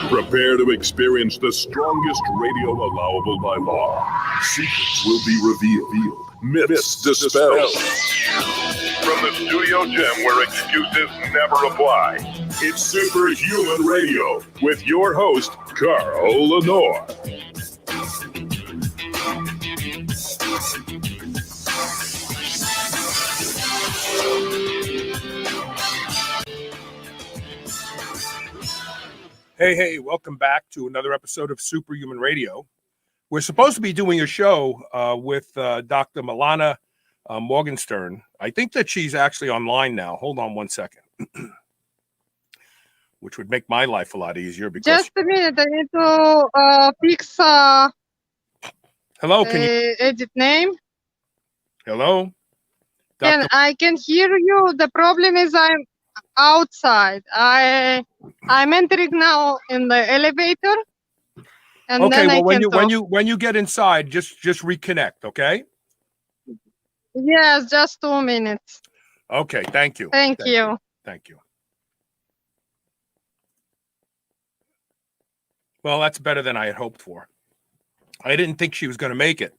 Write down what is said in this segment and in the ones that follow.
Prepare to experience the strongest radio allowable by law. Secrets will be revealed. Myths dispelled. From the studio gym where excuses never apply, it's Superhuman Radio with your host, Carl Lenore. Hey, welcome back to another episode of Superhuman Radio. We're supposed to be doing a show with Dr. Milana Morgenstern. I think that she's actually online now. Hold on one second. Which would make my life a lot easier. Because just a minute, I need to fix hello, can you edit name? Hello? I can hear you. The problem is I'm outside. I'm entering now in the elevator. And okay, then well when you get inside, just reconnect, okay? Yes, just 2 minutes. Okay, thank you. Thank you. Thank you. Well, that's better than I had hoped for. I didn't think she was going to make it.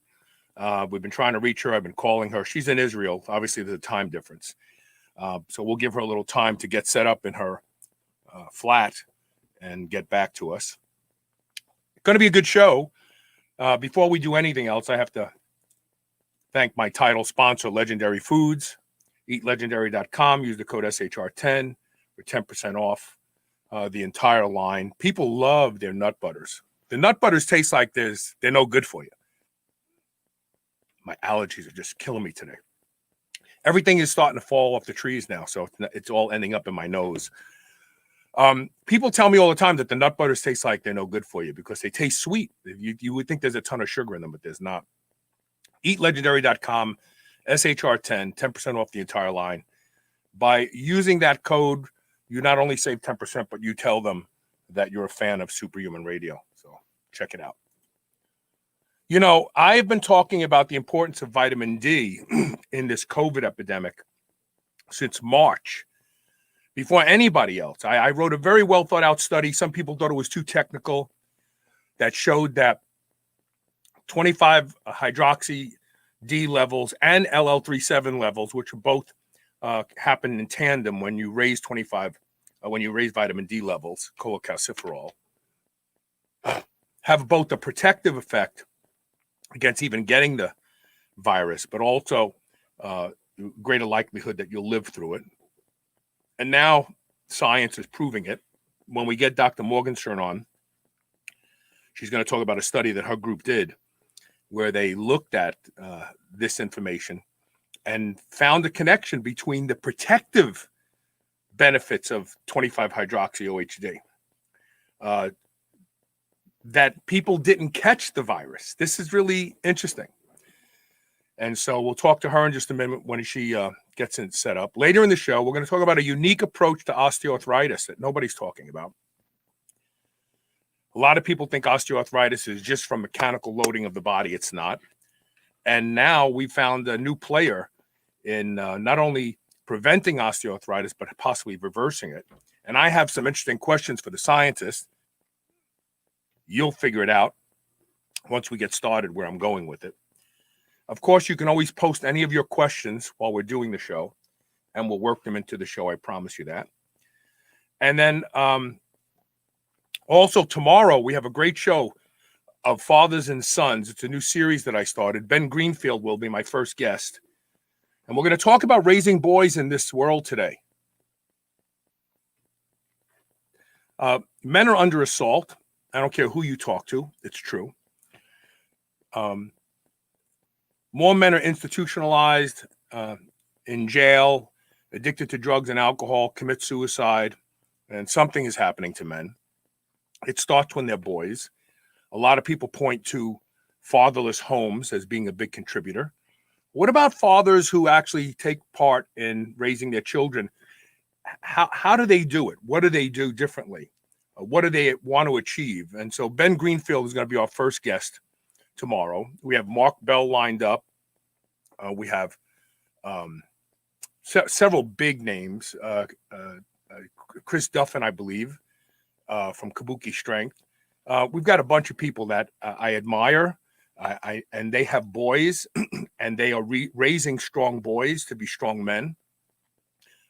We've been trying to reach her. I've been calling her. She's in Israel. Obviously, there's a time difference. So we'll give her a little time to get set up in her flat and get back to us. It's going to be a good show. Before we do anything else, I have to thank my title sponsor, Legendary Foods. EatLegendary.com. Use the code SHR10 for 10% off the entire line. People love their nut butters. The nut butters taste like they're no good for you. My allergies are just killing me today. Everything is starting to fall off the trees now, so it's all ending up in my nose. People tell me all the time that the nut butters taste like they're no good for you because they taste sweet. You would think there's a ton of sugar in them, but there's not. EatLegendary.com, SHR10, 10% off the entire line. By using that code, you not only save 10%, but you tell them that you're a fan of Superhuman Radio. So check it out. You know, I've been talking about the importance of vitamin D in this COVID epidemic since March, before anybody else. I wrote a very well thought out study. Some people thought it was too technical, that showed that 25 hydroxy D levels and LL37 levels, which are both happen in tandem when you raise vitamin D levels, cholecalciferol, have both a protective effect against even getting the virus, but also greater likelihood that you'll live through it. And now science is proving it. When we get Dr. Morgenstern on, she's going to talk about a study that her group did where they looked at this information and found a connection between the protective benefits of 25-hydroxy OHD. That people didn't catch the virus. This is really interesting. And so we'll talk to her in just a minute when she gets it set up. Later in the show, we're going to talk about a unique approach to osteoarthritis that nobody's talking about. A lot of people think osteoarthritis is just from mechanical loading of the body. It's not. And now we found a new player in not only preventing osteoarthritis, but possibly reversing it. And I have some interesting questions for the scientists. You'll figure it out once we get started where I'm going with it. Of course, you can always post any of your questions while we're doing the show, and we'll work them into the show. I promise you that. And then also tomorrow, we have a great show of fathers and sons. It's a new series that I started. Ben Greenfield will be my first guest. And we're going to talk about raising boys in this world today. Men are under assault. I don't care who you talk to. It's true. More men are institutionalized, in jail, addicted to drugs and alcohol, commit suicide, and something is happening to men. It starts when they're boys. A lot of people point to fatherless homes as being a big contributor. What about fathers who actually take part in raising their children? How do they do it? What do they do differently? What do they want to achieve? And so Ben Greenfield is going to be our first guest tomorrow. We have Mark Bell lined up. We have several big names. Chris Duffin, I believe, from Kabuki Strength. We've got a bunch of people that I admire, and they have boys, and they are raising strong boys to be strong men,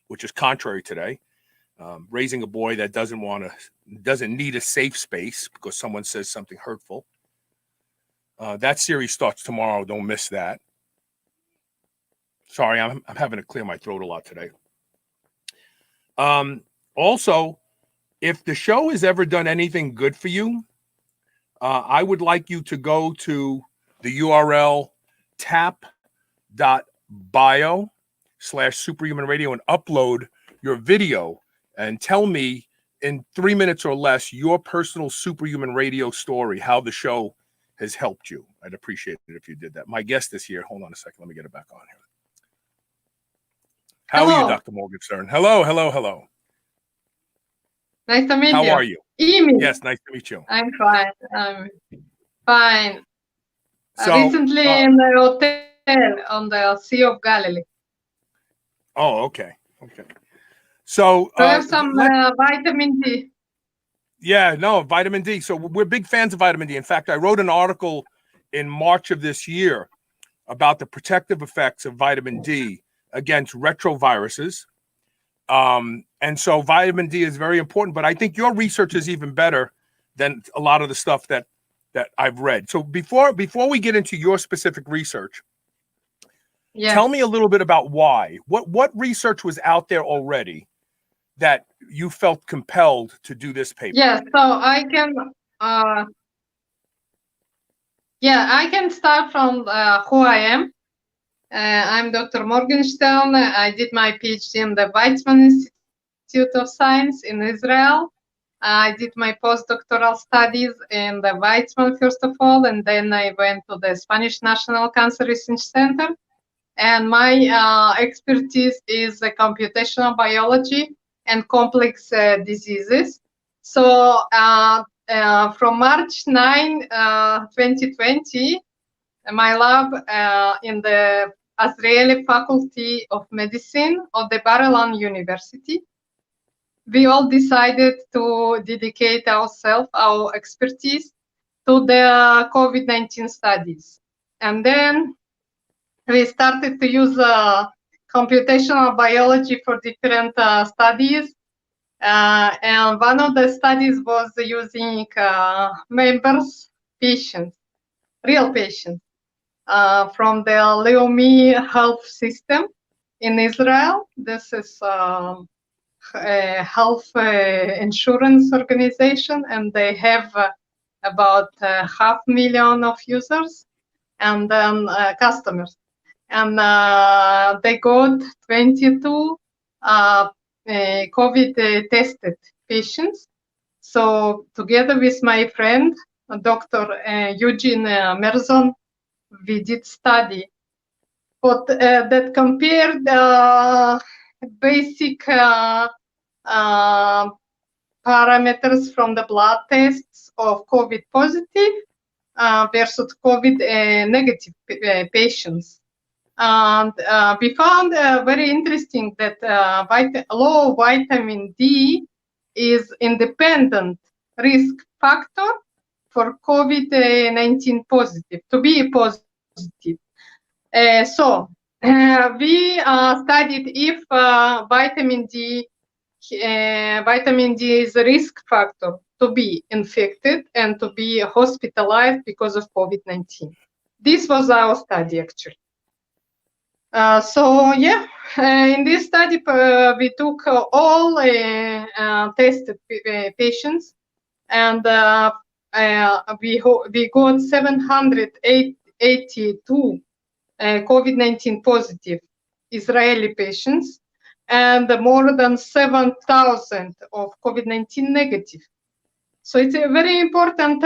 which is contrary today. Raising a boy that doesn't need a safe space because someone says something hurtful. That series starts tomorrow. Don't miss that. Sorry, I'm having to clear my throat a lot today. Also, if the show has ever done anything good for you, I would like you to go to the URL tap.bio/Superhuman Radio and upload your video and tell me in 3 minutes or less your personal Superhuman Radio story, how the show has helped you. I'd appreciate it if you did that. My guest is here. Hold on a second. Let me get it back on here. How are you, Dr. Morgenstern? Hello. Nice to meet you. How are you? Amy. Yes, nice to meet you. I'm fine. I'm fine. So, recently in the hotel on the Sea of Galilee. Oh, okay. So I have some vitamin D. Yeah, no, vitamin D. So we're big fans of vitamin D. In fact, I wrote an article in March of this year about the protective effects of vitamin D against retroviruses. And so vitamin D is very important, but I think your research is even better than a lot of the stuff that I've read. So before we get into your specific research, tell me a little bit about why. What research was out there already that you felt compelled to do this paper? Yes, so I can start from who I am. I'm Dr. Morgenstern. I did my PhD in the Weizmann Institute of Science in Israel. I did my postdoctoral studies in the Weizmann, first of all, and then I went to the Spanish National Cancer Research Center. And my expertise is computational biology and complex diseases. So from March 9, 2020, my lab in the Azrieli Faculty of Medicine of the Bar-Ilan University, we all decided to dedicate ourselves, our expertise, to the COVID-19 studies. And then we started to use computational biology for different studies. And one of the studies was using patients, real patients, from the Leumit Health system in Israel. This is a health insurance organization, and they have about 500,000 of users and then customers. And they got 22 COVID tested patients. So together with my friend, Dr. Eugene Merzon, we did study that compared basic parameters from the blood tests of COVID positive versus COVID negative patients. And we found very interesting that low vitamin D is independent risk factor for COVID-19 positive, to be positive. So we studied if vitamin D is a risk factor to be infected and to be hospitalized because of COVID-19. This was our study, actually. In this study, we took all tested patients, and we got 782 COVID-19 positive Israeli patients, and more than 7,000 of COVID-19 negative. So it's very important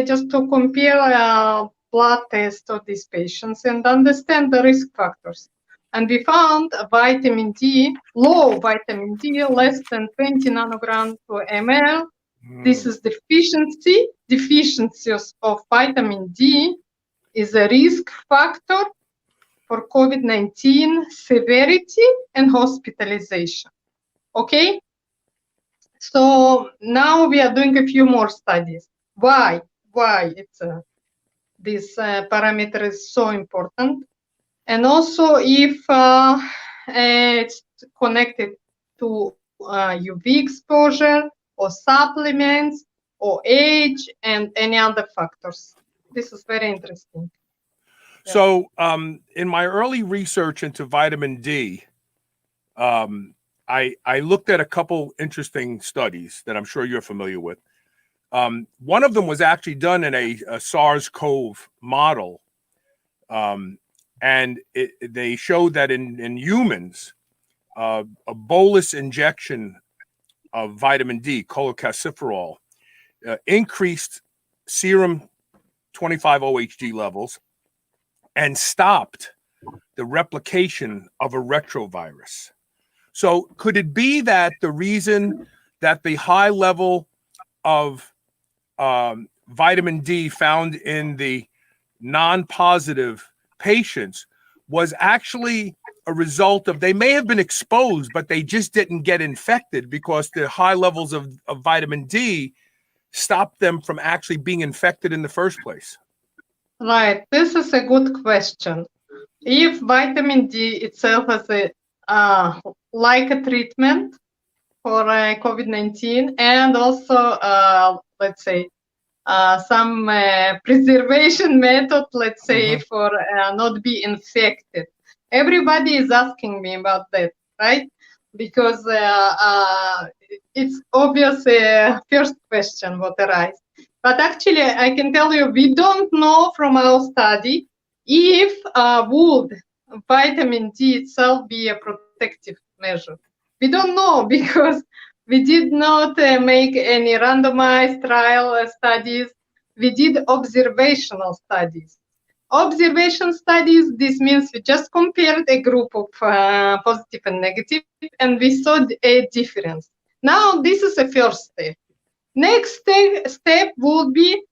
just to compare blood tests of these patients and understand the risk factors. And we found vitamin D, low vitamin D, less than 20 nanograms per ml. This is deficiencies of vitamin D is a risk factor for COVID-19 severity and hospitalization. Okay? So now we are doing a few more studies. Why it's this parameter is so important, and also if it's connected to UV exposure or supplements or age and any other factors. This is very interesting. So in my early research into vitamin D, I looked at a couple interesting studies that I'm sure you're familiar with. One of them was actually done in a SARS CoV model. And they showed that in humans, a bolus injection of vitamin D, cholecalciferol, increased serum 25-OHD levels and stopped the replication of a retrovirus. So could it be that the reason that the high level of vitamin D found in the non-positive patients was actually a result of, they may have been exposed, but they just didn't get infected because the high levels of vitamin D stopped them from actually being infected in the first place? Right, this is a good question. If vitamin D itself has a like a treatment for COVID-19, and also let's say some preservation method, let's say, for not be infected. Everybody is asking me about that, right? Because it's obvious first question what arises. But actually, I can tell you, we don't know from our study if would vitamin D itself be a protective measure. We don't know because we did not make any randomized trial studies. We did observational studies. Observation studies, this means we just compared a group of positive and negative, and we saw a difference. Now, this is the first step. Next step would be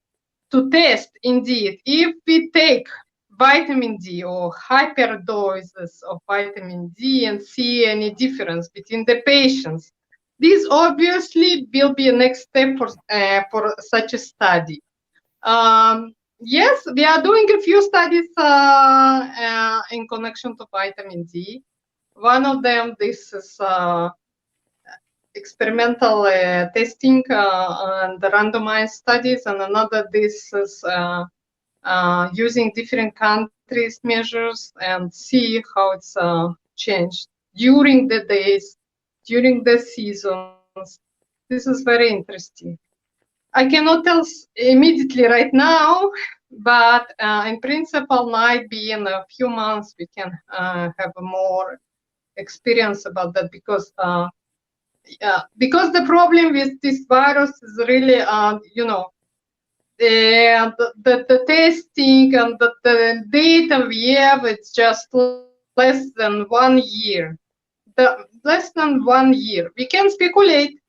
to test, indeed, if we take vitamin D or hyperdoses of vitamin D and see any difference between the patients. This obviously will be a next step for such a study. Yes, we are doing a few studies in connection to vitamin D. One of them, this is experimental testing and randomized studies, and another, this is using different countries' measures and see how it's changed during the days, during the seasons. This is very interesting. I cannot tell immediately right now, but in principle, might be in a few months we can have a more experience about that, because the problem with this virus is really, you know, the testing and the data we have, it's just less than 1 year. Less than 1 year. We can speculate,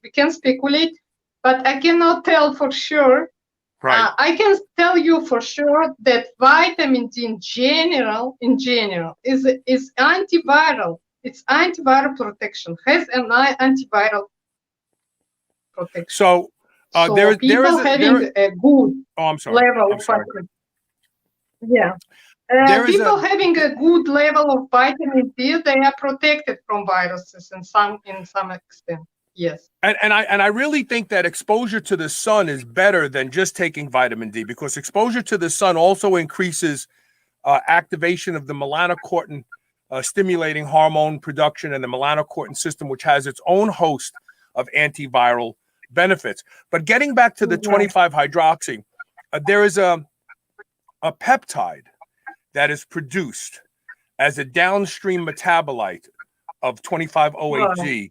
but I cannot tell for sure. Right. I can tell you for sure that vitamin D in general is antiviral. It's antiviral protection, has an antiviral protection. So there is a good level of vitamin. Yeah. People having a good level of vitamin D, they are protected from viruses in some extent. Yes. And I really think that exposure to the sun is better than just taking vitamin D, because exposure to the sun also increases activation of the melanocortin stimulating hormone production and the melanocortin system, which has its own host of antiviral benefits. But getting back to the 25-hydroxy, there is a peptide that is produced as a downstream metabolite of 25-OHD.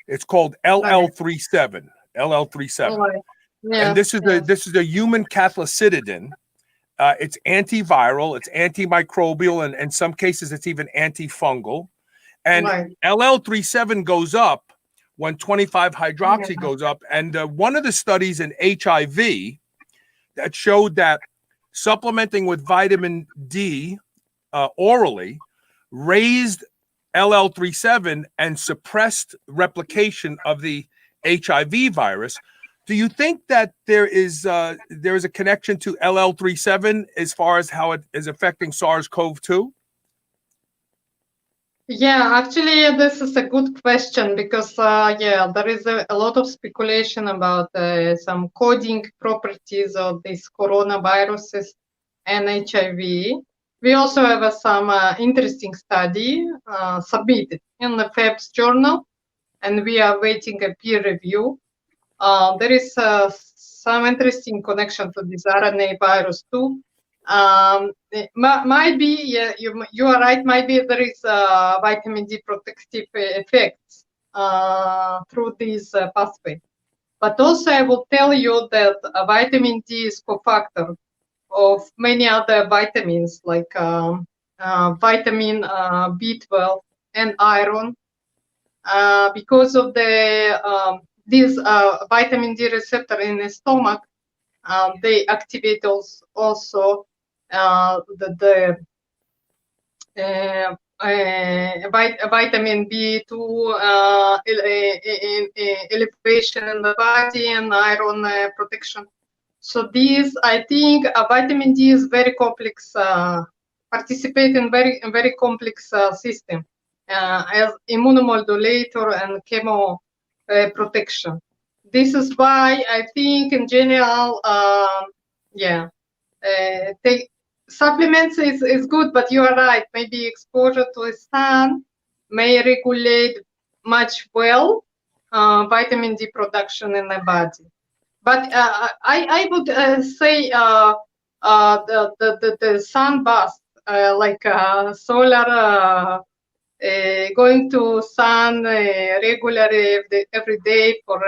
It's called LL37. LL37. Yeah, and this is a human cathelicidin. It's antiviral, it's antimicrobial, and in some cases it's even antifungal. And LL37 goes up when 25-hydroxy goes up. And one of the studies in HIV that showed that supplementing with vitamin D orally raised LL37 and suppressed replication of the HIV virus. Do you think that there is a connection to LL37 as far as how it is affecting SARS CoV-2? Yeah, actually, this is a good question because, there is a lot of speculation about some coding properties of these coronaviruses and HIV. We also have some interesting study submitted in the FABS journal, and we are waiting a peer review. There is some interesting connection to this RNA virus too. Might be, yeah, you are right, maybe there is vitamin D protective effects through this pathway. But also I will tell you that vitamin D is cofactor of many other vitamins like vitamin B12 and iron. Because of the this vitamin D receptor in the stomach, they activate also vitamin B2 elevation in the body and iron protection. So these, I think, vitamin D is very complex, participate in very complex system as immunomodulator and chemo protection. This is why I think in general, take supplements is good, but you are right. Maybe exposure to the sun may regulate much well vitamin D production in the body. But I would say the sun bath, like solar, going to sun regularly every day for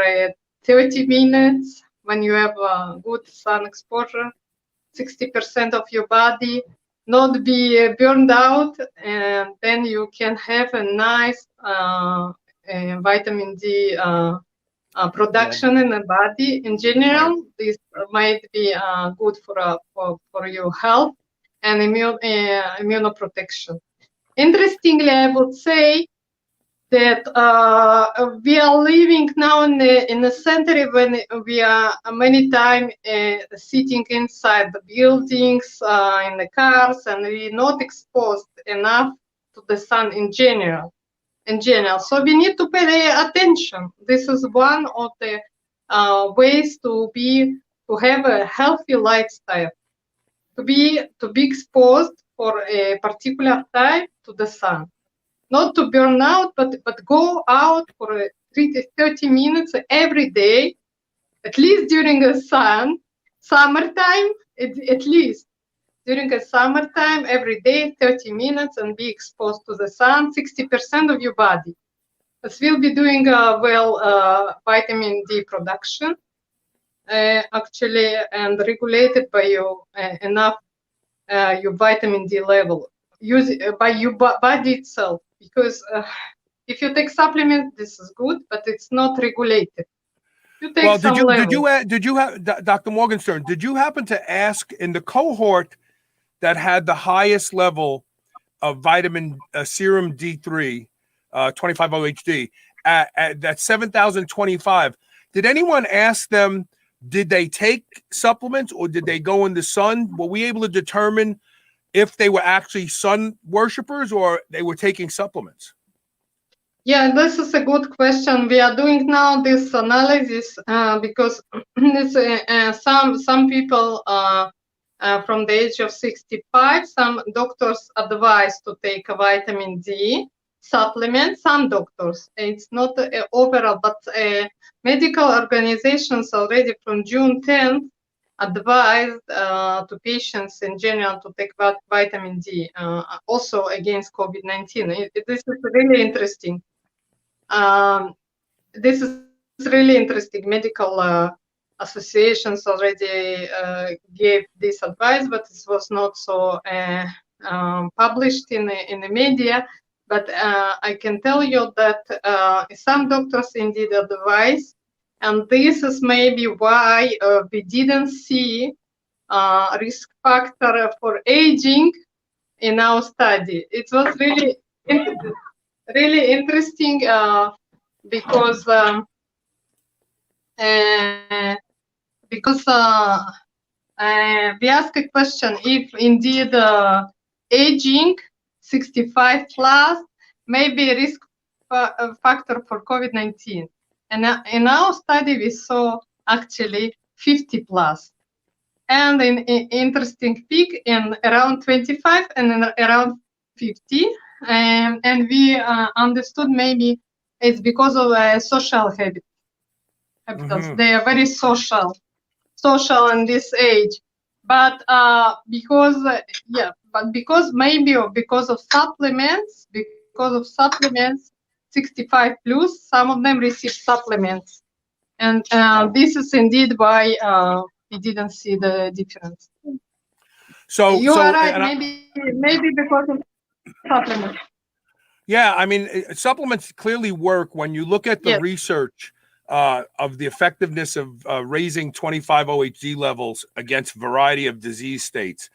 30 minutes when you have good sun exposure, 60% of your body, not be burned out, and then you can have a nice vitamin D production in the body. In general, this might be good for your health and immunoprotection. Interestingly, I would say that we are living now in a century when we are many times sitting inside the buildings, in the cars, and we're not exposed enough to the sun in general. So we need to pay attention. This is one of the ways to have a healthy lifestyle, to be exposed for a particular time to the sun. Not to burn out, but go out for 30 minutes every day, at least during the summertime, at least during the summertime, every day, 30 minutes, and be exposed to the sun, 60% of your body. This will be doing vitamin D production, actually, and regulated by your enough your vitamin D level, by your body itself. Because if you take supplement, this is good, but it's not regulated. You take did you have Dr. Morgenstern? Did you happen to ask in the cohort that had the highest level of vitamin serum D3, 25-OHD, at that 7,025? Did anyone ask them? Did they take supplements or did they go in the sun? Were we able to determine if they were actually sun worshippers or they were taking supplements? Yeah, this is a good question. We are doing now this analysis because some people from the age of 65, some doctors advise to take a vitamin D supplement. Some doctors, it's not overall, but medical organizations already from June 10th advised to patients in general to take vitamin D, also against COVID-19. This is really interesting. This is really interesting. Medical associations already gave this advice, but this was not so published in the media. But I can tell you that some doctors indeed advise, and this is maybe why we didn't see risk factor for aging in our study. It was really interesting because we asked a question if indeed aging 65 plus may be a risk factor for COVID-19. And in our study, we saw actually 50 plus. And an interesting peak in around 25 and in around 50. And we understood maybe it's because of social habits. Mm-hmm. They are very social in this age. But because maybe because of supplements, 65 plus, some of them receive supplements. And this is indeed why we didn't see the difference. So you are right, maybe because of supplements. Yeah, I mean, supplements clearly work when you look at the research of the effectiveness of raising 25-OHD levels against a variety of disease states.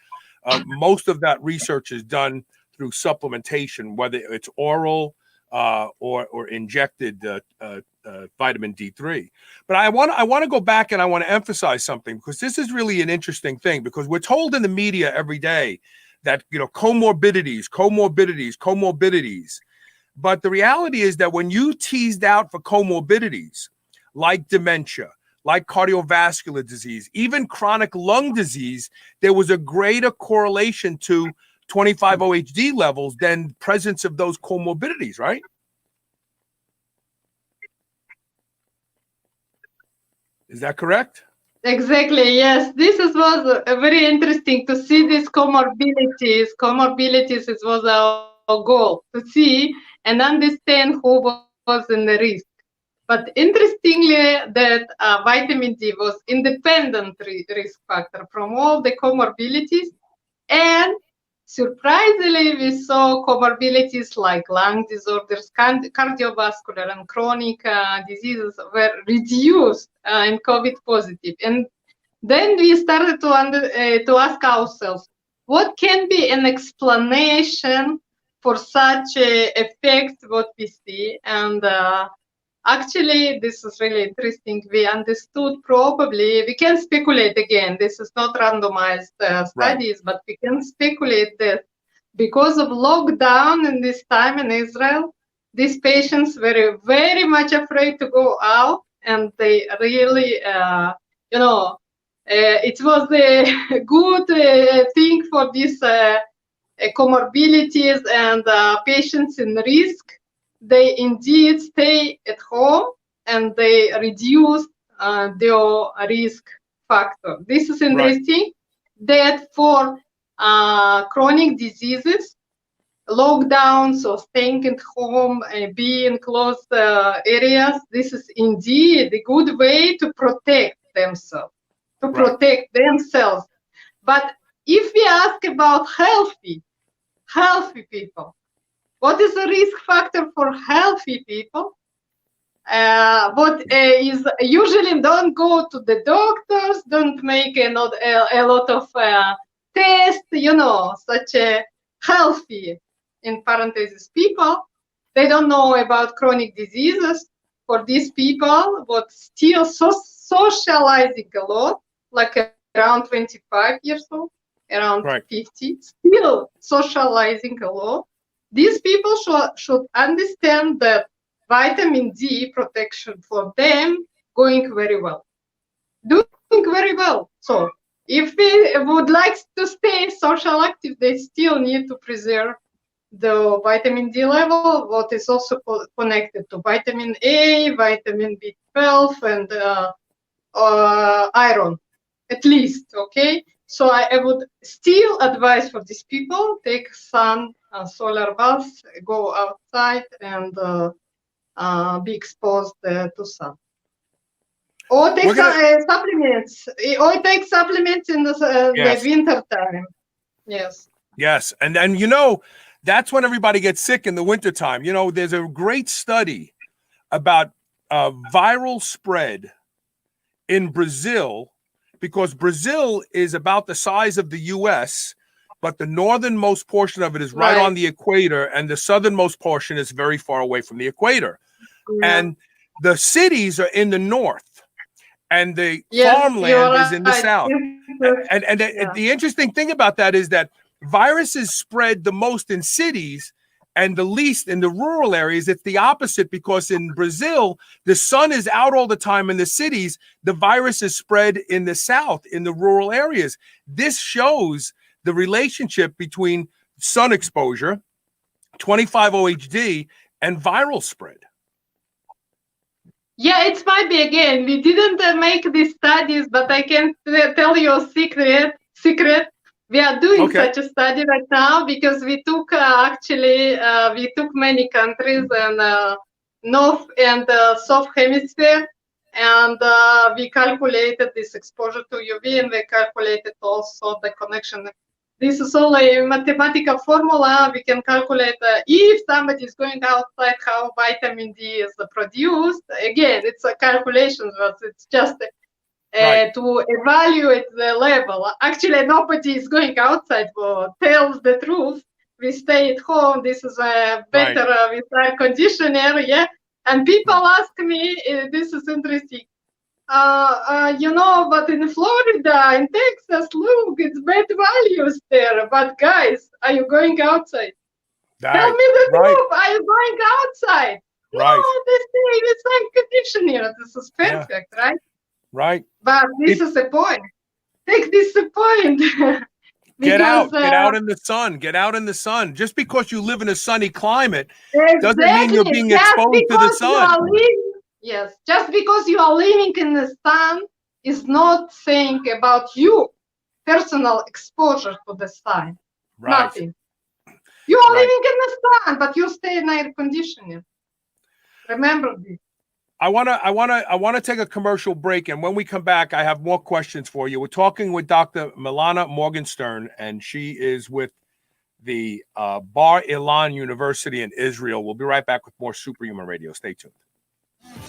Most of that research is done through supplementation, whether it's oral or injected vitamin D3. But I want to go back and I want to emphasize something, because this is really an interesting thing, because we're told in the media every day that, comorbidities. But the reality is that when you teased out for comorbidities like dementia, like cardiovascular disease, even chronic lung disease, there was a greater correlation to 25-OHD levels than presence of those comorbidities, right? Is that correct? Exactly, yes. This was very interesting to see these comorbidities. It was our goal to see and understand who was in the risk. But interestingly, that vitamin D was independent risk factor from all the comorbidities. And surprisingly, we saw comorbidities like lung disorders, cardiovascular and chronic diseases were reduced in COVID positive. And then we started to ask ourselves, what can be an explanation for such effects, what we see? And actually, this is really interesting. We understood probably, we can speculate again, this is not randomized studies, but we can speculate that because of lockdown in this time in Israel, these patients were very much afraid to go out, and they really, it was a good thing for these comorbidities and patients in risk. They indeed stay at home and they reduce their risk factor. This is interesting that for chronic diseases, lockdowns or staying at home, being in closed areas, this is indeed a good way to protect themselves, But if we ask about healthy people, what is the risk factor for healthy people? What is usually don't go to the doctors, don't make a lot of tests, such a healthy, in parentheses, people. They don't know about chronic diseases. For these people, but still socializing a lot, like around 25 years old, around 50, still socializing a lot. These people should understand that vitamin D protection for them doing very well. So if we would like to stay social active, they still need to preserve the vitamin D level, what is also connected to vitamin A, vitamin B12, and iron, at least, okay? So I would still advise for these people, take sun, solar baths, go outside and be exposed to sun. Or take supplements. Or take supplements in the winter time. Yes. Yes. And then, that's when everybody gets sick in the wintertime. There's a great study about viral spread in Brazil because Brazil is about the size of the U.S., but the northernmost portion of it is right on the equator, and the southernmost portion is very far away from the equator. Yeah. And the cities are in the north, and the farmland is in the south. And the interesting thing about that is that viruses spread the most in cities and the least in the rural areas. It's the opposite, because in Brazil, the sun is out all the time in the cities. The virus is spread in the south, in the rural areas. This shows the relationship between sun exposure, 25-OHD, and viral spread. Yeah, it might be again. We didn't make these studies, but I can tell you a secret. We are doing such a study right now, because we took we took many countries and north and south hemisphere, and we calculated this exposure to UV, and we calculated also the connection. This is all a mathematical formula. We can calculate if somebody is going outside, how vitamin D is produced. Again, it's a calculation, but it's just to evaluate the level. Actually, nobody is going outside for tells the truth. We stay at home. This is better with air conditioner, And people ask me, this is interesting. But in Florida, in Texas, look, it's bad values there. But guys, are you going outside? Tell me the truth. Are you going outside? No, they stay with air conditioner. This is perfect, right? Right. But this is the point. Take this point. Get out in the sun. Get out in the sun. Just because you live in a sunny climate doesn't mean you're being exposed to the sun. Yes, just because you are living in the sun is not saying about you personal exposure to the sun. Nothing. You are living in the sun, but you stay in air conditioning. Remember this. I wanna take a commercial break, and when we come back, I have more questions for you. We're talking with Dr. Milana Morgenstern, and she is with the Bar-Ilan University in Israel. We'll be right back with more Superhuman Radio. Stay tuned.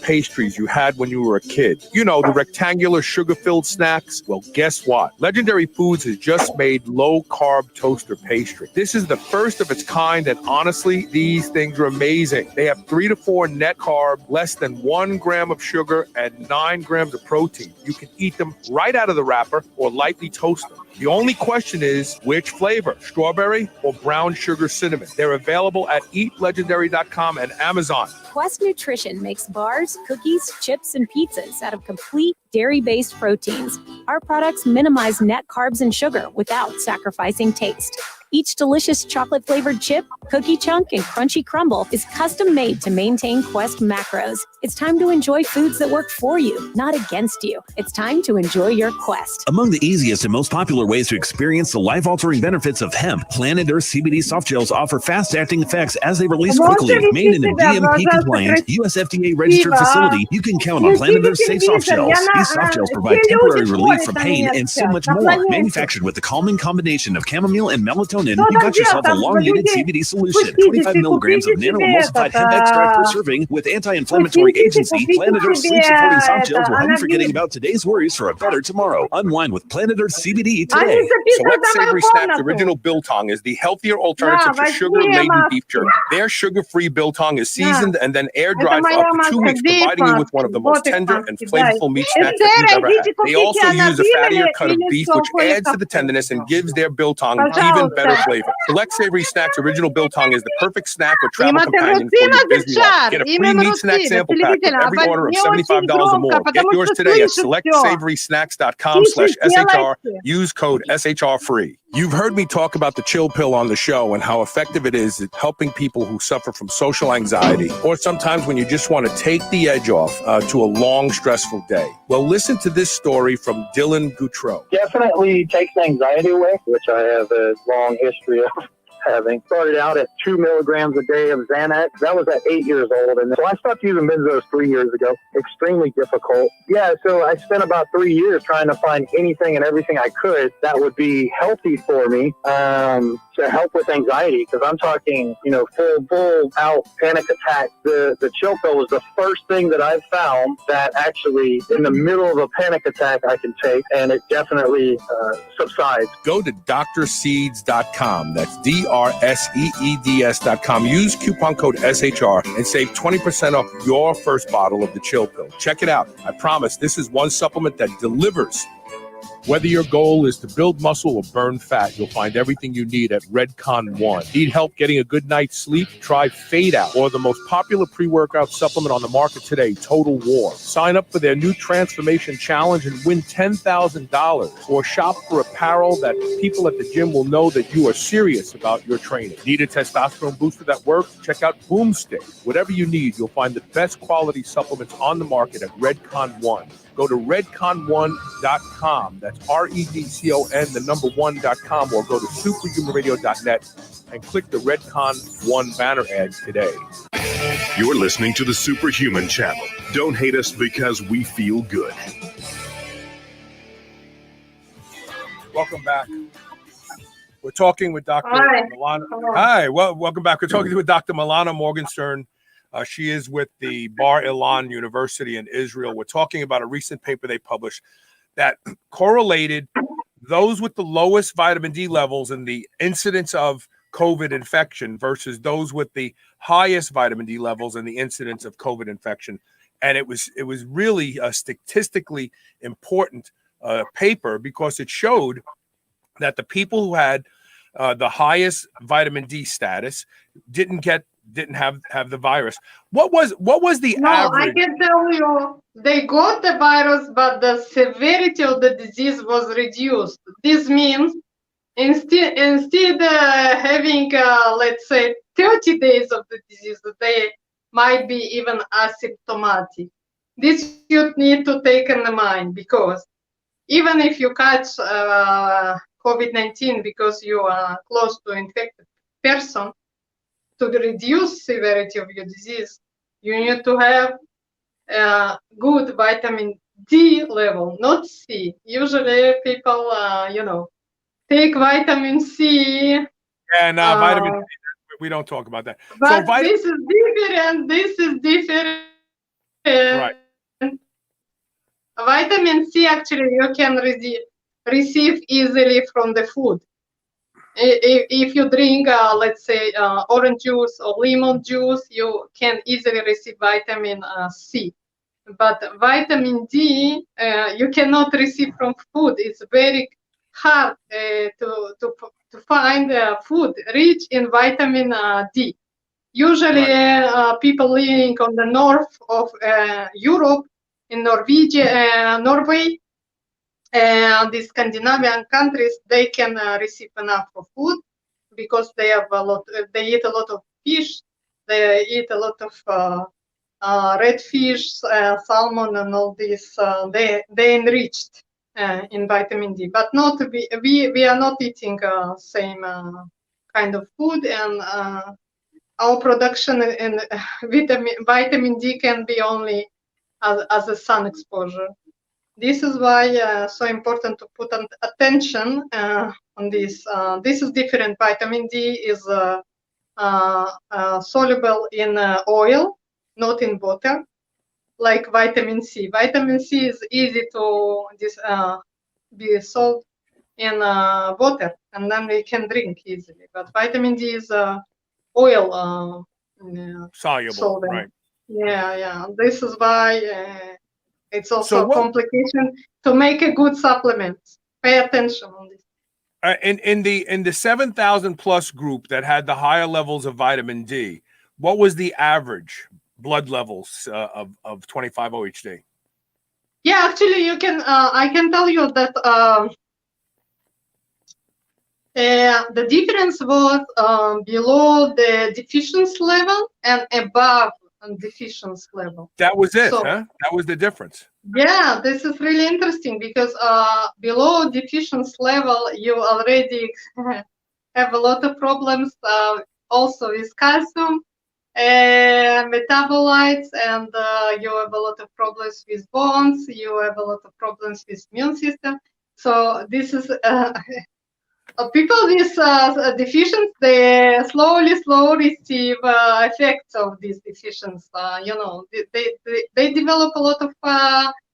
Pastries you had when you were a kid. You know, the rectangular sugar-filled snacks. Well, guess what? Legendary Foods has just made low-carb toaster pastry. This is the first of its kind, and honestly, these things are amazing. They have 3 to 4 net carb, less than 1 gram of sugar, and 9 grams of protein. You can eat them right out of the wrapper or lightly toast them. The only question is, which flavor? Strawberry or brown sugar cinnamon? They're available at eatlegendary.com and Amazon. Quest Nutrition makes bars, cookies, chips, and pizzas out of complete dairy-based proteins. Our products minimize net carbs and sugar without sacrificing taste. Each delicious chocolate-flavored chip, cookie chunk, and crunchy crumble is custom-made to maintain Quest macros. It's time to enjoy foods that work for you, not against you. It's time to enjoy your Quest. Among the easiest and most popular ways to experience the life-altering benefits of hemp, Planet Earth CBD soft gels offer fast-acting effects as they release quickly. Made in a DMP-compliant, US FDA-registered facility, you can count on Planet Earth's safe soft gels. These soft gels provide temporary relief from pain and so much more. Manufactured with the calming combination of chamomile and melatonin, you got yourself a long-needed CBD solution. 25 milligrams of nano-emulsified hemp extract per serving with anti-inflammatory agency. Planet Earth sleep-supporting soft gels will have you forgetting about today's worries for a better tomorrow. Unwind with Planet Earth CBD today. Select Savory Snacks Original Biltong is the healthier alternative to sugar-laden beef jerky. Their sugar-free biltong is seasoned and then air-dried for up to 2 weeks, providing you with one of the most tender and flavorful meat snacks that you've ever had. They also use a fattier cut of beef, which adds to the tenderness and gives their biltong even better flavor. Select Savory Snacks Original Biltong is the perfect snack or travel companion for your busy life. Get a free meat snack sample pack with every order of $75 or more. Get yours today at selectsavorySnacks.com/SHR. Use code SHR-FREE. You've heard me talk about the chill pill on the show and how effective it is at helping people who suffer from social anxiety, or sometimes when you just want to take the edge off to a long, stressful day. Well, listen to this story from Dylan Goutreau. Definitely takes anxiety away, which I have a long history of having. Started out at 2 milligrams a day of Xanax. That was at 8 years old. And so I stopped using benzos 3 years ago. Extremely difficult. Yeah, so I spent about 3 years trying to find anything and everything I could that would be healthy for me. So to help with anxiety, because I'm talking, full out panic attack. The chill pill was the first thing that I've found that actually in the middle of a panic attack I can take, and it definitely subsides. Go to drseeds.com. That's DRSEEDS.com. Use coupon code SHR and save 20% off your first bottle of the chill pill. Check it out. I promise this is one supplement that delivers. Whether your goal is to build muscle or burn fat, you'll find everything you need at Redcon One. Need help getting a good night's sleep? Try Fade Out, or the most popular pre-workout supplement on the market today, Total War. Sign up for their new Transformation Challenge and win $10,000, or shop for apparel that people at the gym will know that you are serious about your training. Need a testosterone booster that works? Check out Boomstick. Whatever you need, you'll find the best quality supplements on the market at Redcon One. Go to redcon1.com. That's REDCON, the number 1.com, or go to superhumanradio.net and click the Redcon One banner ad today. You're listening to the Superhuman Channel. Don't hate us because we feel good. Welcome back. We're talking with Dr. Hi. Milana. Hi, welcome back. We're talking with Dr. Milana Morgenstern. She is with the Bar-Ilan University in Israel. We're talking about a recent paper they published that correlated those with the lowest vitamin D levels and the incidence of COVID infection versus those with the highest vitamin D levels and the incidence of COVID infection. And it was really a statistically important paper because it showed that the people who had the highest vitamin D status didn't have the virus. What was the average? I can tell you, they got the virus, but the severity of the disease was reduced. This means instead having, let's say, 30 days of the disease, they might be even asymptomatic. This you need to take in mind, because even if you catch COVID-19 because you are close to infected person, to reduce severity of your disease, you need to have good vitamin D level, not C. Usually people, take vitamin C. And vitamin D, we don't talk about that. But this is different. This is different. Right. Vitamin C, actually, you can receive easily from the food. If you drink, let's say, orange juice or lemon juice, you can easily receive vitamin C. But vitamin D, you cannot receive from food. It's very hard to find food rich in vitamin D. Usually, people living on the north of Europe, in Norway, and the Scandinavian countries, they can receive enough of food because they have they eat a lot of fish, they eat a lot of red fish, salmon, and all this. They enriched in vitamin D, but not we are not eating same kind of food, and our production in vitamin D can be only as a sun exposure. This is why so important to put attention on this. This is different. Vitamin D is soluble in oil, not in water, like vitamin C. Vitamin C is easy to be dissolved in water, and then we can drink easily. But vitamin D is oil soluble, solvent. right? Yeah. This is why. It's also a complication to make a good supplement. Pay attention on this. In the 7,000 plus group that had the higher levels of vitamin D, what was the average blood levels of 25-OHD? Yeah, actually, you can. I can tell you that the difference was below the deficiency level and above deficiency level. That was it, huh? That was the difference. Yeah, this is really interesting because below deficiency level, you already have a lot of problems also with calcium, metabolites, and you have a lot of problems with bones, you have a lot of problems with immune system. So this is People with deficiency, they slowly receive effects of these deficiencies. They develop a lot of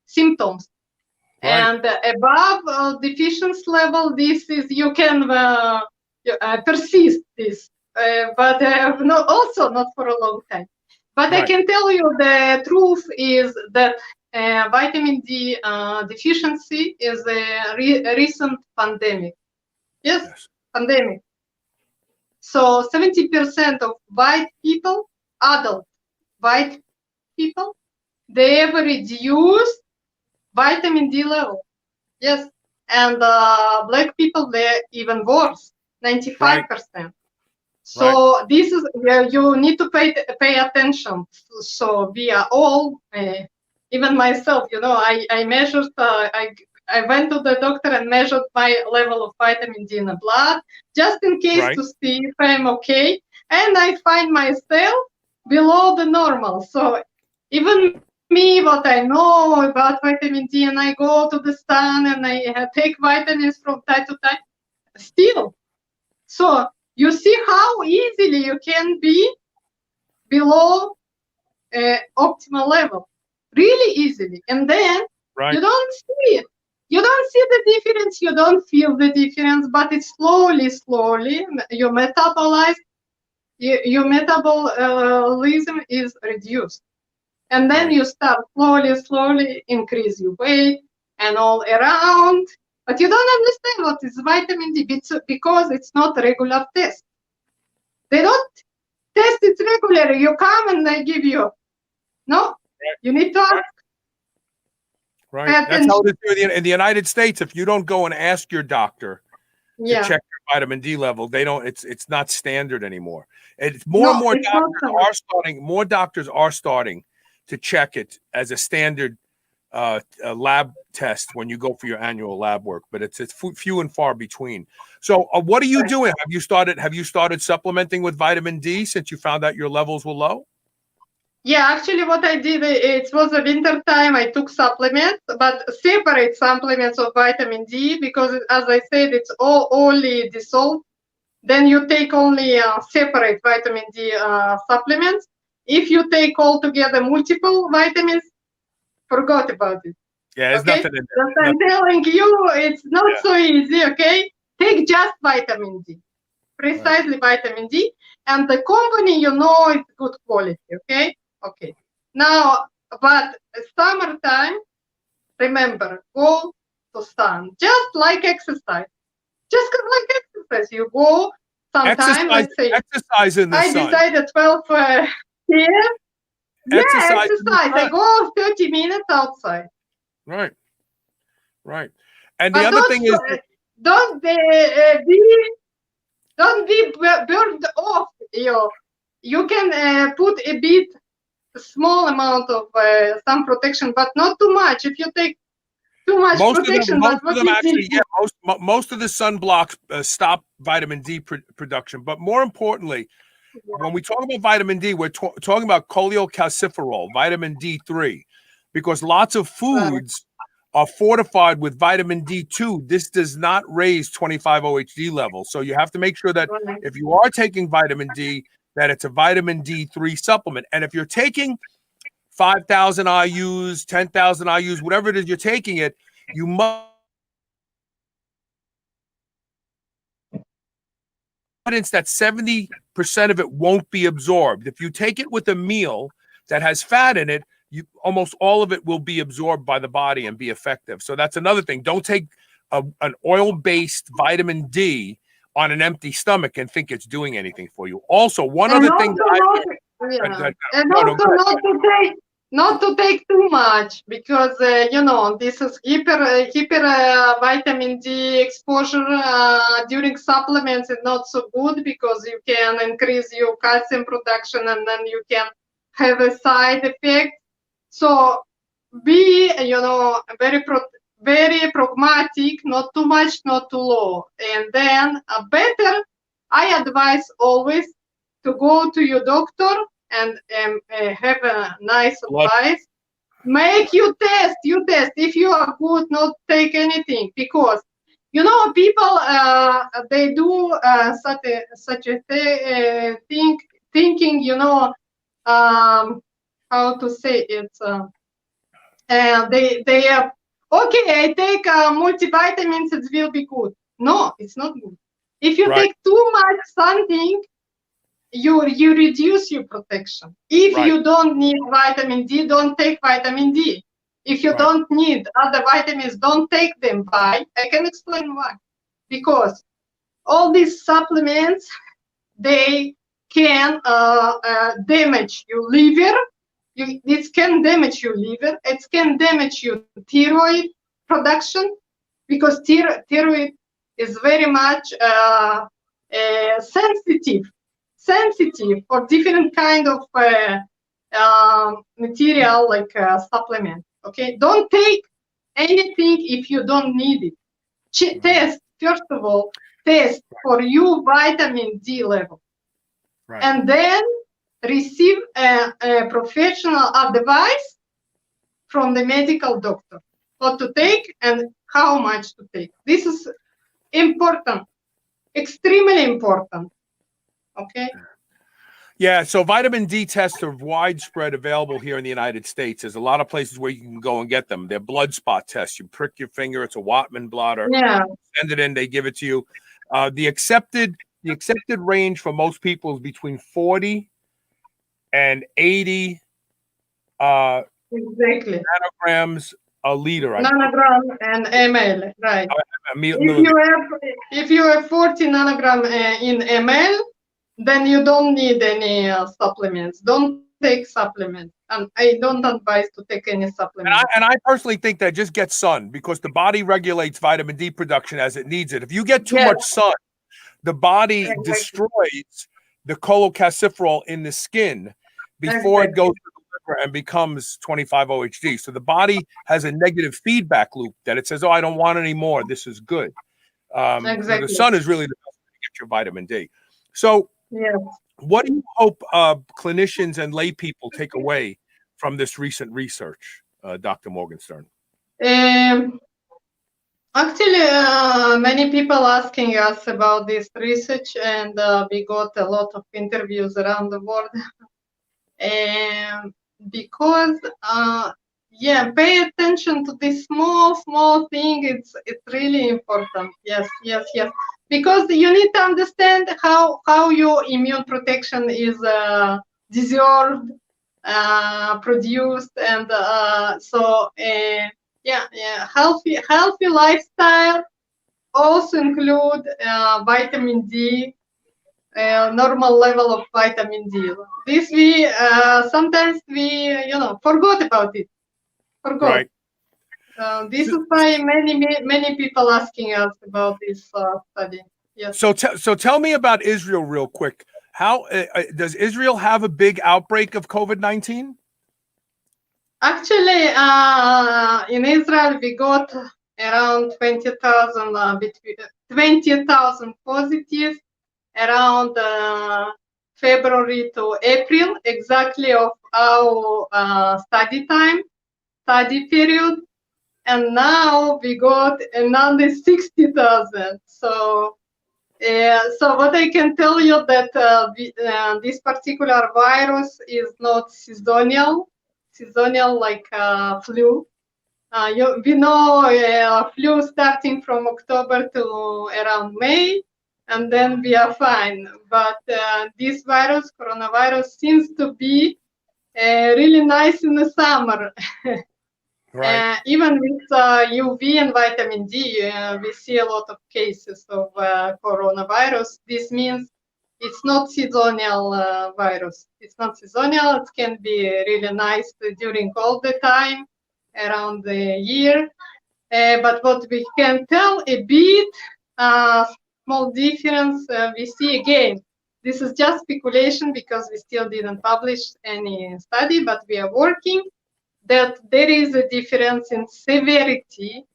symptoms. Right. And above deficiency level, this is you can persist this, but also not for a long time. But Right. I can tell you the truth is that vitamin D deficiency is a recent pandemic. Yes, pandemic. So 70% of white people, adult white people, they have reduced vitamin D level. Yes, and black people, they're even worse, 95%. So this is where you need to pay attention. So we are all, even myself, I measured, I went to the doctor and measured my level of vitamin D in the blood, just in case to see if I'm okay. And I find myself below the normal. So even me, what I know about vitamin D, and I go to the sun and I take vitamins from time to time, still. So you see how easily you can be below optimal level, really easily. And then you don't see it. You don't see the difference, you don't feel the difference, but it's slowly, your metabolism is reduced. And then you start slowly increase your weight and all around. But you don't understand what is vitamin D because it's not a regular test. They don't test it regularly. You come and they give you. No, you need to ask. Right. That's how it is in the United States. If you don't go and ask your doctor to check your vitamin D level, they don't. It's not standard anymore. It's more and more doctors are starting to check it as a standard lab test when you go for your annual lab work, but it's few and far between. So what are you doing? Have you started supplementing with vitamin D since you found out your levels were low? Yeah, actually what I did, it was a winter time, I took supplements, but separate supplements of vitamin D, because as I said, it's all only dissolved. Then you take only separate vitamin D supplements. If you take all together multiple vitamins, forgot about it. Yeah, there's nothing in there. Just I'm telling you, it's not so easy, okay? Take just vitamin D, precisely vitamin D, and the company, it's good quality, okay? Okay. Now, but summertime, remember, go to sun, just like exercise. Just like exercise, you go sometime, let's say, exercise in the sun. I decided 12 p.m. Exercise. I go 30 minutes outside. Right. And the other thing is, don't be burned off. You can put a bit, small amount of sun protection, but not too much. If you take too much protection, most of the sunblocks stop vitamin D production. But more importantly, when we talk about vitamin D, we're talking about cholecalciferol, vitamin D3, because lots of foods are fortified with vitamin D2. This does not raise 25-OHD levels. So you have to make sure that if you are taking vitamin D, that it's a vitamin D3 supplement. And if you're taking 5,000 IUs, 10,000 IUs, whatever it is you're taking it, you must evidence that 70% of it won't be absorbed. If you take it with a meal that has fat in it, almost all of it will be absorbed by the body and be effective. So that's another thing. Don't take an oil-based vitamin D on an empty stomach and think it's doing anything for you. Also, other thing not to take too much, because this is hyper vitamin D exposure during supplements is not so good, because you can increase your calcium production and then you can have a side effect. So be very pragmatic, not too much, not too low. And then better, I advise always to go to your doctor and have a nice advice. Make you test. If you are good, not take anything, because People they do such a thing, thinking, how to say it. They okay, I take multivitamins, it will be good. No, it's not good. If you take too much something, you reduce your protection. If you don't need vitamin D, don't take vitamin D. If you don't need other vitamins, don't take them. Why? I can explain why. Because all these supplements, they can damage your liver. It can damage your liver. It can damage your thyroid production, because thyroid is very much sensitive for different kind of material like supplement. Okay, don't take anything if you don't need it. Test, first of all, test for your vitamin D level, and then receive a professional advice from the medical doctor what to take and how much to take. This is important, extremely important. Okay. Yeah, so vitamin D tests are widespread available here in the United States. There's a lot of places where you can go and get them. They're blood spot tests. You prick your finger, it's a Wattman blotter. Yeah. Send it in, they give it to you. The accepted range for most people is between 40 and 80 exactly nanograms a liter. Nanogram and ml, right? If you have 40 nanogram in ml, then you don't need any supplements. Don't take supplements. And I don't advise to take any supplements. And I personally think that just get sun, because the body regulates vitamin D production as it needs it. If you get too much sun, the body destroys the cholecalciferol in the skin before it goes to the liver and becomes 25-OHD. So the body has a negative feedback loop that it says, oh, I don't want any more. This is good. The sun is really the best way to get your vitamin D. So what do you hope clinicians and lay people take away from this recent research, Dr. Morgenstern? Actually, many people asking us about this research, and we got a lot of interviews around the world. Because pay attention to this small thing. It's really important. Yes. Because you need to understand how your immune protection is deserved, produced, and healthy lifestyle also include vitamin D, normal level of vitamin D. This we sometimes forgot about it. Right. This is why many people asking us about this study. Yes. So tell me about Israel real quick. How does Israel have a big outbreak of COVID-19? Actually, in Israel, we got around 20,000 positives around February to April, exactly of our study period. And now we got another 60,000. So what I can tell you that this particular virus is not seasonal like flu. We know flu starting from October to around May, and then we are fine. But this virus, coronavirus, seems to be really nice in the summer. Right. Even with UV and vitamin D, we see a lot of cases of coronavirus. This means it's not seasonal virus. It's not seasonal. It can be really nice during all the time around the year. But what we can tell a bit, small difference we see again. This is just speculation because we still didn't publish any study, but we are working that there is a difference in severity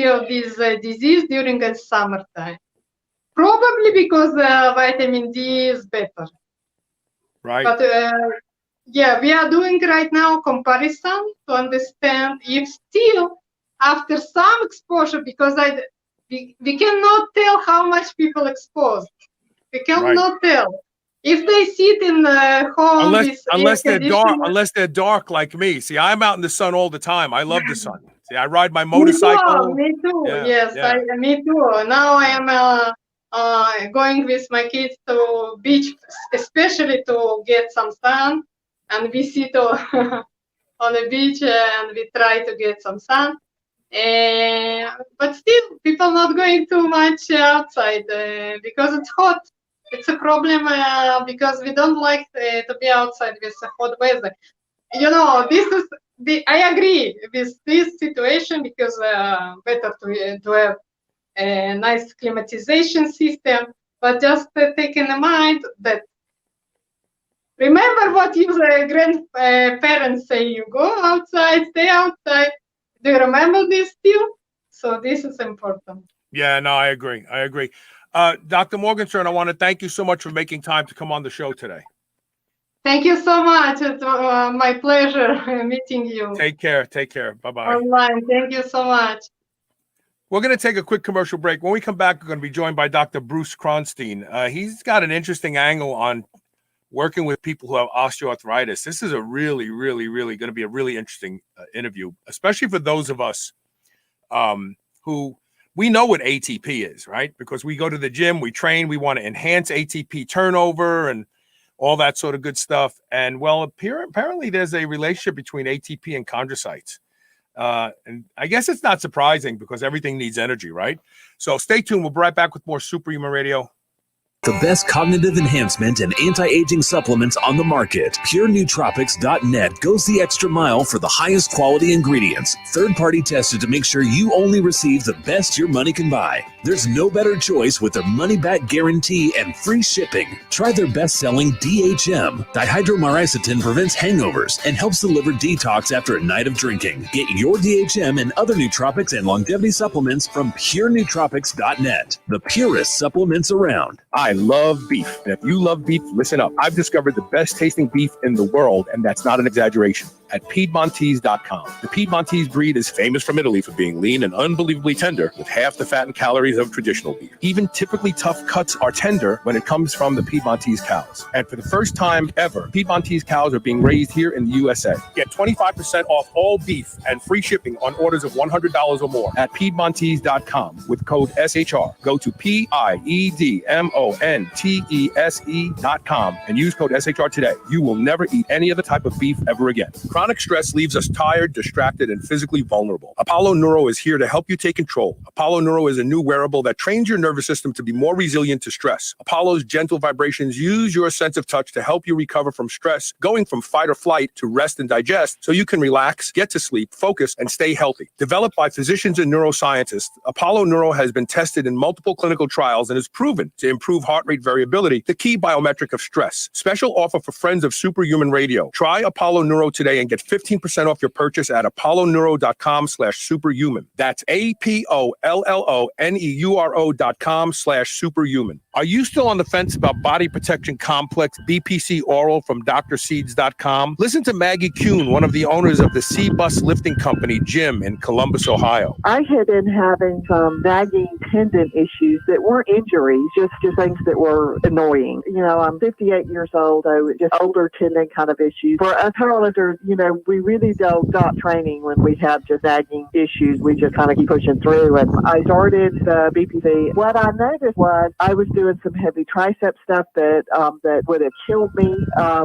of this disease during the summertime. Probably because vitamin D is better. Right. But we are doing right now comparison to understand if still after some exposure, because we cannot tell how much people exposed. We cannot tell. If they sit in the home unless they're dark like me. See, I'm out in the sun all the time. I love the sun. See, I ride my motorcycle. Me too. Yeah, Yes, yeah. Me too. Now I am going with my kids to beach, especially to get some sun, and we sit on the beach and we try to get some sun. But still, people not going too much outside because it's hot. It's a problem because we don't like to be outside with hot weather. You know, I agree with this situation because better to have a nice climatization system. But just take in mind that remember what your grandparents say: you go outside, stay outside. Do you remember this still? So this is important. Yeah, no, I agree. Dr. Morgenstern, I want to thank you so much for making time to come on the show today. Thank you so much. It's my pleasure meeting you. Take care. Bye-bye. Online. Thank you so much. We're going to take a quick commercial break. When we come back, we're going to be joined by Dr. Bruce Cronstein. He's got an interesting angle on working with people who have osteoarthritis. This is a really, really, really going to be a really interesting interview, especially for those of us who we know what ATP is, right? Because we go to the gym, we train, we want to enhance ATP turnover and all that sort of good stuff. And well, apparently there's a relationship between ATP and chondrocytes. And I guess it's not surprising because everything needs energy, right? So stay tuned. We'll be right back with more Superhuman Radio. The best cognitive enhancement and anti-aging supplements on the market. PureNootropics.net goes the extra mile for the highest quality ingredients. Third-party tested to make sure you only receive the best your money can buy. There's no better choice with their money-back guarantee and free shipping. Try their best-selling DHM. Dihydromyricetin prevents hangovers and helps deliver detox after a night of drinking. Get your DHM and other nootropics and longevity supplements from PureNootropics.net. The purest supplements around. I love beef. And if you love beef, listen up. I've discovered the best tasting beef in the world, and that's not an exaggeration, at Piedmontese.com. The Piedmontese breed is famous from Italy for being lean and unbelievably tender with half the fat and calories of traditional beef. Even typically tough cuts are tender when it comes from the Piedmontese cows. And for the first time ever, Piedmontese cows are being raised here in the USA. Get 25% off all beef and free shipping on orders of $100 or more at Piedmontese.com with code SHR. Go to Piedmontese.com and use code SHR today. You will never eat any other type of beef ever again. Chronic stress leaves us tired, distracted, and physically vulnerable. Apollo Neuro is here to help you take control. Apollo Neuro is a new wearable that trains your nervous system to be more resilient to stress. Apollo's gentle vibrations use your sense of touch to help you recover from stress, going from fight or flight to rest and digest so you can relax, get to sleep, focus, and stay healthy. Developed by physicians and neuroscientists, Apollo Neuro has been tested in multiple clinical trials and is proven to improve heart rate variability, the key biometric of stress. Special offer for friends of Superhuman Radio. Try Apollo Neuro today and get 15% off your purchase at apolloneuro.com/superhuman. That's APOLLONEURO.com/superhuman. Are you still on the fence about Body Protection Complex BPC Oral from drseeds.com? Listen to Maggie Kuhn, one of the owners of the C-Bus Lifting Company gym in Columbus, Ohio. I had been having some nagging tendon issues that weren't injuries, just things that were annoying. You know, I'm 58 years old, so just older tendon kind of issues. For us powerlifters, you know, we really don't stop training when we have just nagging issues. We just kind of keep pushing through. And I started the BPC. What I noticed was I was doing some heavy tricep stuff that would have killed me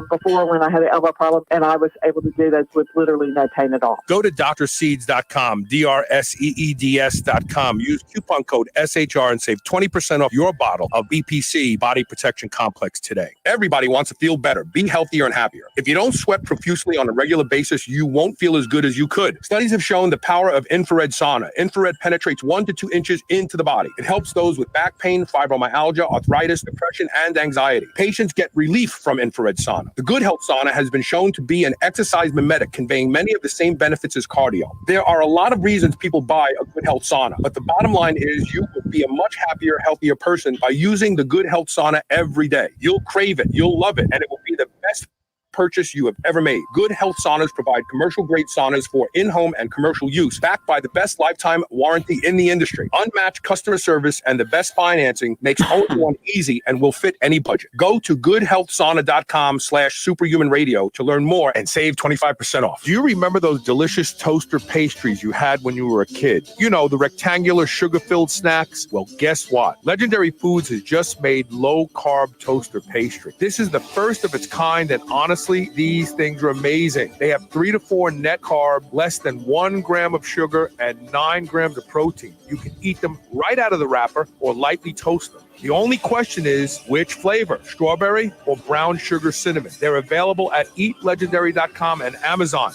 before when I had an elbow problem, and I was able to do this with literally no pain at all. Go to drseeds.com, drseeds.com. Use coupon code SHR and save 20% off your bottle of BPC Body Protection Complex today. Everybody wants to feel better, be healthier and happier. If you don't sweat profusely on a regular basis, you won't feel as good as you could. Studies have shown the power of infrared sauna. Infrared penetrates 1 to 2 inches into the body. It helps those with back pain, fibromyalgia, arthritis, depression, and anxiety. Patients get relief from infrared sauna. The Good Health Sauna has been shown to be an exercise mimetic, conveying many of the same benefits as cardio. There are a lot of reasons people buy a Good Health Sauna, but the bottom line is you will be a much happier, healthier person by using the Good Health Sauna every day. You'll crave it, you'll love it, and it will be the best purchase you have ever made. Good Health Saunas provide commercial-grade saunas for in-home and commercial use, backed by the best lifetime warranty in the industry. Unmatched customer service and the best financing makes owning one easy and will fit any budget. Go to goodhealthsauna.com/superhumanradio to learn more and save 25% off. Do you remember those delicious toaster pastries you had when you were a kid? You know, the rectangular sugar-filled snacks? Well, guess what? Legendary Foods has just made low-carb toaster pastry. This is the first of its kind, and honestly, these things are amazing. They have 3 to 4 net carb, less than 1 gram of sugar, and 9 grams of protein. You can eat them right out of the wrapper or lightly toast them. The only question is, which flavor, strawberry or brown sugar cinnamon? They're available at eatlegendary.com and Amazon.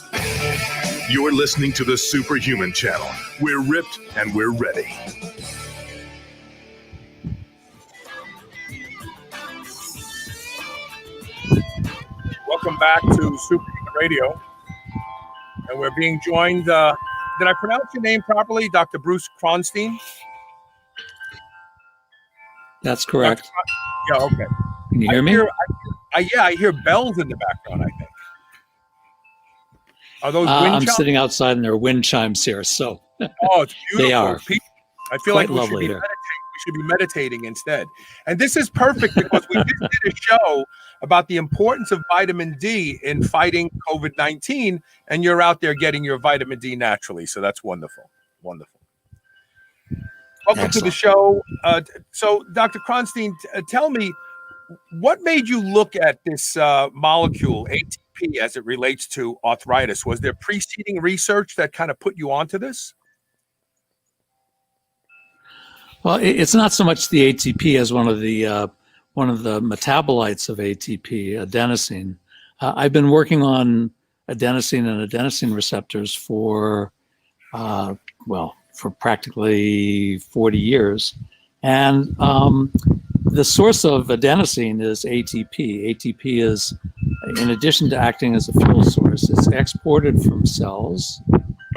You're listening to the Superhuman Channel. We're ripped and we're ready. Welcome back to Superhuman Radio. And we're being joined, did I pronounce your name properly? Dr. Bruce Cronstein? That's correct. Yeah, okay. Can you hear me? I hear bells in the background, I think. Are those wind I'm chimes? sitting outside and there are wind chimes here, so Oh, it's beautiful. they are. I feel Quite like we lovely here. should be meditating instead. And this is perfect because we just did a show about the importance of vitamin D in fighting COVID-19, and you're out there getting your vitamin D naturally. So that's wonderful. Wonderful. Welcome to the show. So, Dr. Cronstein, tell me, what made you look at this molecule, ATP, as it relates to arthritis? Was there preceding research that kind of put you onto this? Well, it's not so much the ATP as one of the metabolites of ATP, adenosine. I've been working on adenosine and adenosine receptors for practically 40 years. And the source of adenosine is ATP. ATP is, in addition to acting as a fuel source, it's exported from cells,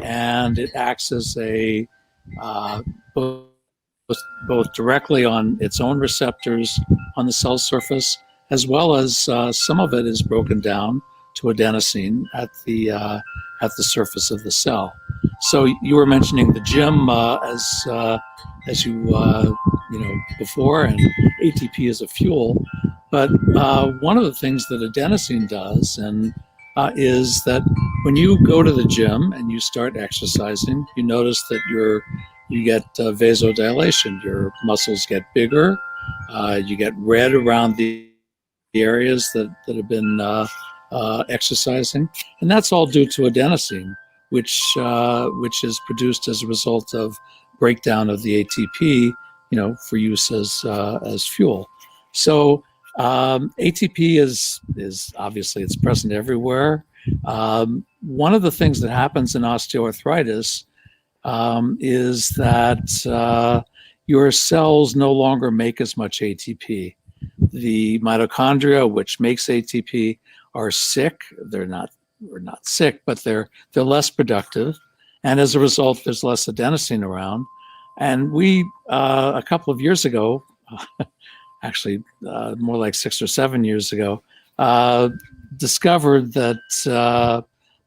and it acts as a both directly on its own receptors on the cell surface, as well as some of it is broken down to adenosine at the surface of the cell. So you were mentioning the gym as you before, and ATP is a fuel. But one of the things that adenosine does is that when you go to the gym and you start exercising, you notice that you get vasodilation. Your muscles get bigger. You get red around the areas that have been exercising, and that's all due to adenosine, which is produced as a result of breakdown of the ATP, for use as fuel. So ATP is obviously, it's present everywhere. One of the things that happens in osteoarthritis is that your cells no longer make as much ATP. The mitochondria, which makes ATP, are sick. We're not sick, but they're less productive, and as a result, there's less adenosine around. And we a couple of years ago, actually more like 6 or 7 years ago, discovered that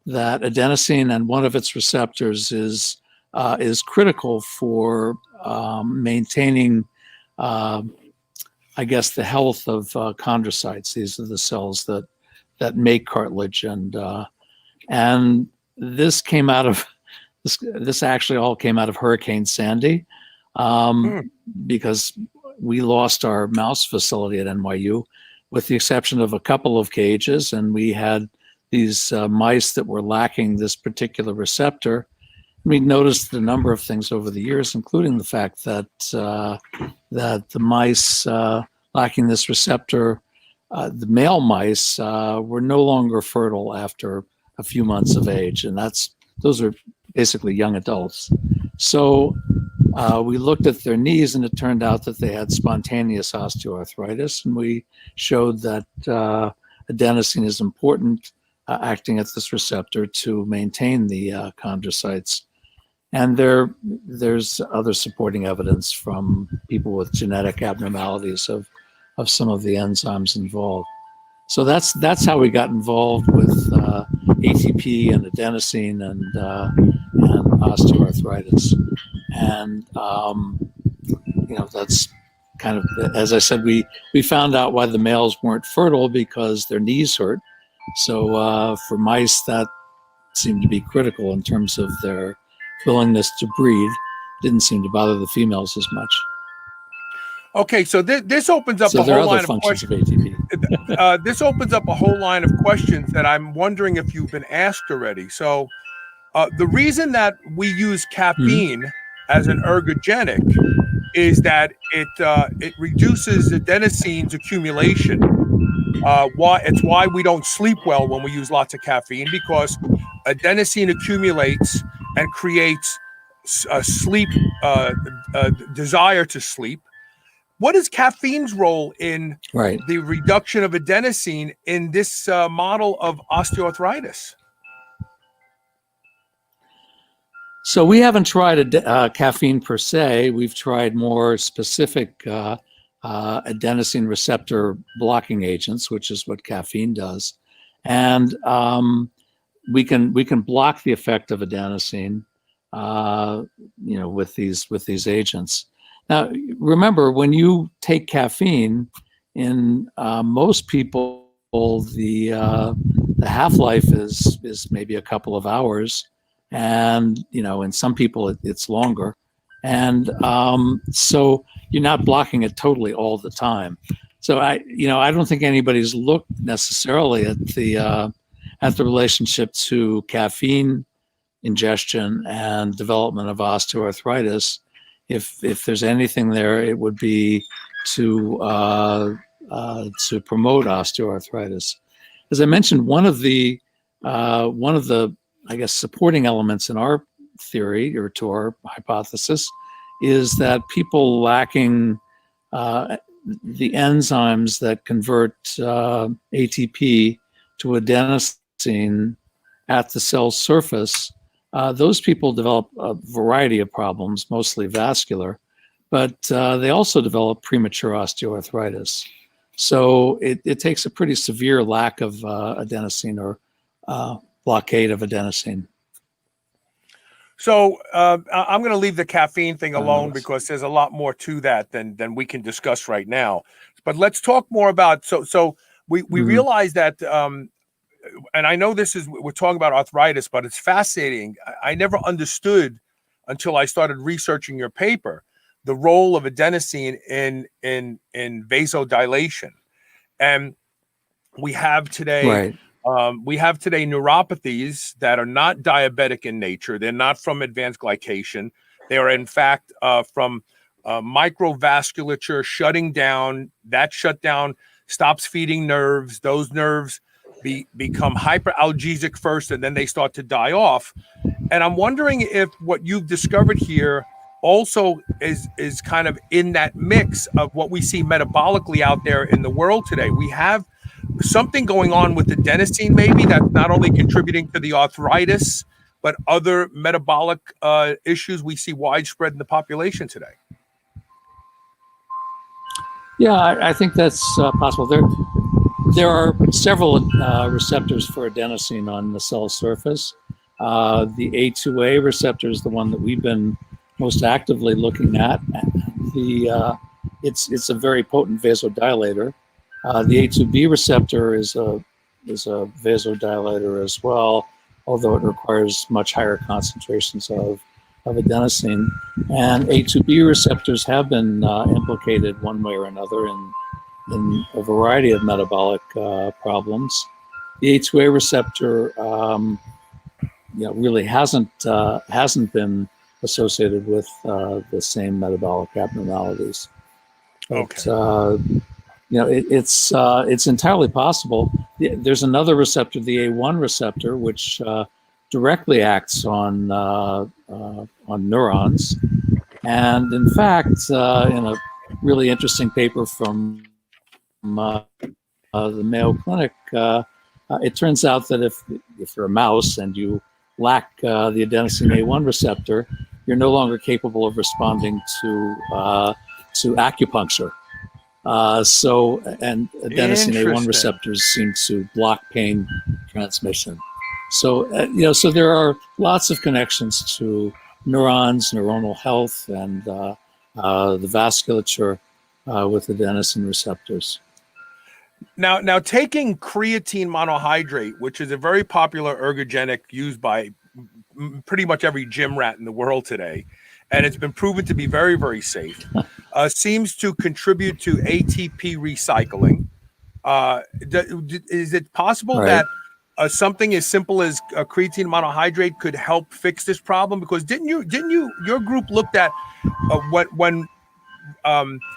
adenosine and one of its receptors is critical for maintaining, I guess, the health of chondrocytes. These are the cells that make cartilage, and this came out of this actually all came out of Hurricane Sandy, because we lost our mouse facility at NYU, with the exception of a couple of cages, and we had these mice that were lacking this particular receptor. We noticed a number of things over the years, including the fact that the mice lacking this receptor, the male mice, were no longer fertile after a few months of age, and those are basically young adults. So we looked at their knees, and it turned out that they had spontaneous osteoarthritis, and we showed that adenosine is important, acting at this receptor to maintain the chondrocytes. And there's other supporting evidence from people with genetic abnormalities of some of the enzymes involved. So that's how we got involved with ATP and adenosine and osteoarthritis. And that's kind of, as I said, we found out why the males weren't fertile because their knees hurt. So for mice, that seemed to be critical in terms of their willingness to breed. Didn't seem to bother the females as much. Okay, so this opens up So a there are whole other line of functions questions. of ATP. This opens up a whole line of questions that I'm wondering if you've been asked already. So the reason that we use caffeine as an ergogenic is that it reduces adenosine's accumulation. It's why we don't sleep well when we use lots of caffeine, because adenosine accumulates and creates a sleep desire to sleep. What is caffeine's role in the reduction of adenosine in this model of osteoarthritis? So we haven't tried caffeine per se. We've tried more specific adenosine receptor blocking agents, which is what caffeine does, and we can block the effect of adenosine, with these agents. Now, remember, when you take caffeine, in most people, the half-life is maybe a couple of hours, and in some people it's longer, and so you're not blocking it totally all the time. So I don't think anybody's looked necessarily at the relationship to caffeine ingestion and development of osteoarthritis. If there's anything there, it would be to promote osteoarthritis. As I mentioned, one of the I guess supporting elements in our theory, or to our hypothesis, is that people lacking the enzymes that convert ATP to adenosine at the cell surface, those people develop a variety of problems, mostly vascular, but they also develop premature osteoarthritis. So it takes a pretty severe lack of adenosine, or blockade of adenosine. So I'm going to leave the caffeine thing alone because there's a lot more to that than we can discuss right now. But let's talk more about, so we realize that, and I know we're talking about arthritis, but it's fascinating. I never understood until I started researching your paper the role of adenosine in vasodilation. And we have today neuropathies that are not diabetic in nature. They're not from advanced glycation. They are, in fact, from microvasculature shutting down. That shutdown stops feeding nerves. Those nerves become hyperalgesic first, and then they start to die off. And I'm wondering if what you've discovered here also is kind of in that mix of what we see metabolically out there in the world today. We have something going on with adenosine, maybe, that's not only contributing to the arthritis, but other metabolic issues we see widespread in the population today. Yeah, I think that's possible. There are several receptors for adenosine on the cell surface. The A2A receptor is the one that we've been most actively looking at. It's a very potent vasodilator. The A2B receptor is a vasodilator as well, although it requires much higher concentrations of adenosine. And A2B receptors have been implicated one way or another in a variety of metabolic problems. The A2A receptor, really hasn't been associated with the same metabolic abnormalities. But, Okay. It's entirely possible. There's another receptor, the A1 receptor, which directly acts on neurons. And in fact, in a really interesting paper from the Mayo Clinic, it turns out that if you're a mouse and you lack the adenosine A1 receptor, you're no longer capable of responding to acupuncture. And adenosine A1 Interesting. receptors seem to block pain transmission. So, so there are lots of connections to neurons, neuronal health, and the vasculature with adenosine receptors. Now taking creatine monohydrate, which is a very popular ergogenic used by pretty much every gym rat in the world today, and it's been proven to be very, very safe, seems to contribute to ATP recycling. Is it possible that something as simple as creatine monohydrate could help fix this problem? Because didn't your group looked at when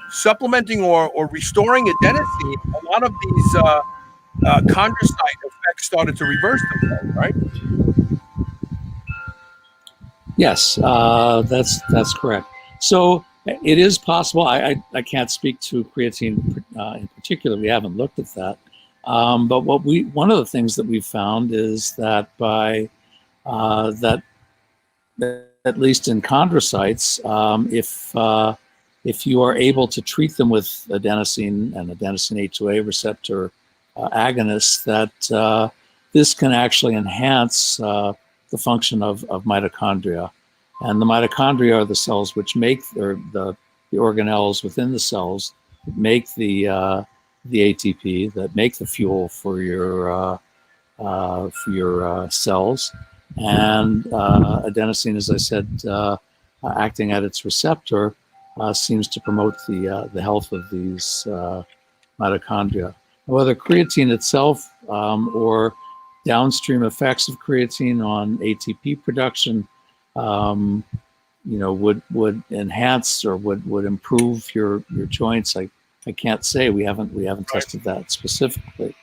supplementing or restoring adenosine, a lot of these chondrocyte effects started to reverse themselves, right? Yes, that's correct. So it is possible. I can't speak to creatine in particular. We haven't looked at that. But one of the things that we've found is that by that at least in chondrocytes, if you are able to treat them with adenosine and adenosine A2A receptor agonists, that this can actually enhance the function of mitochondria. And the mitochondria are the cells which make, or the organelles within the cells that make the ATP, that make the fuel for your cells. And adenosine, as I said, acting at its receptor, seems to promote the health of these mitochondria. Whether creatine itself or downstream effects of creatine on ATP production, would enhance or would improve your joints. I can't say. We haven't tested that specifically.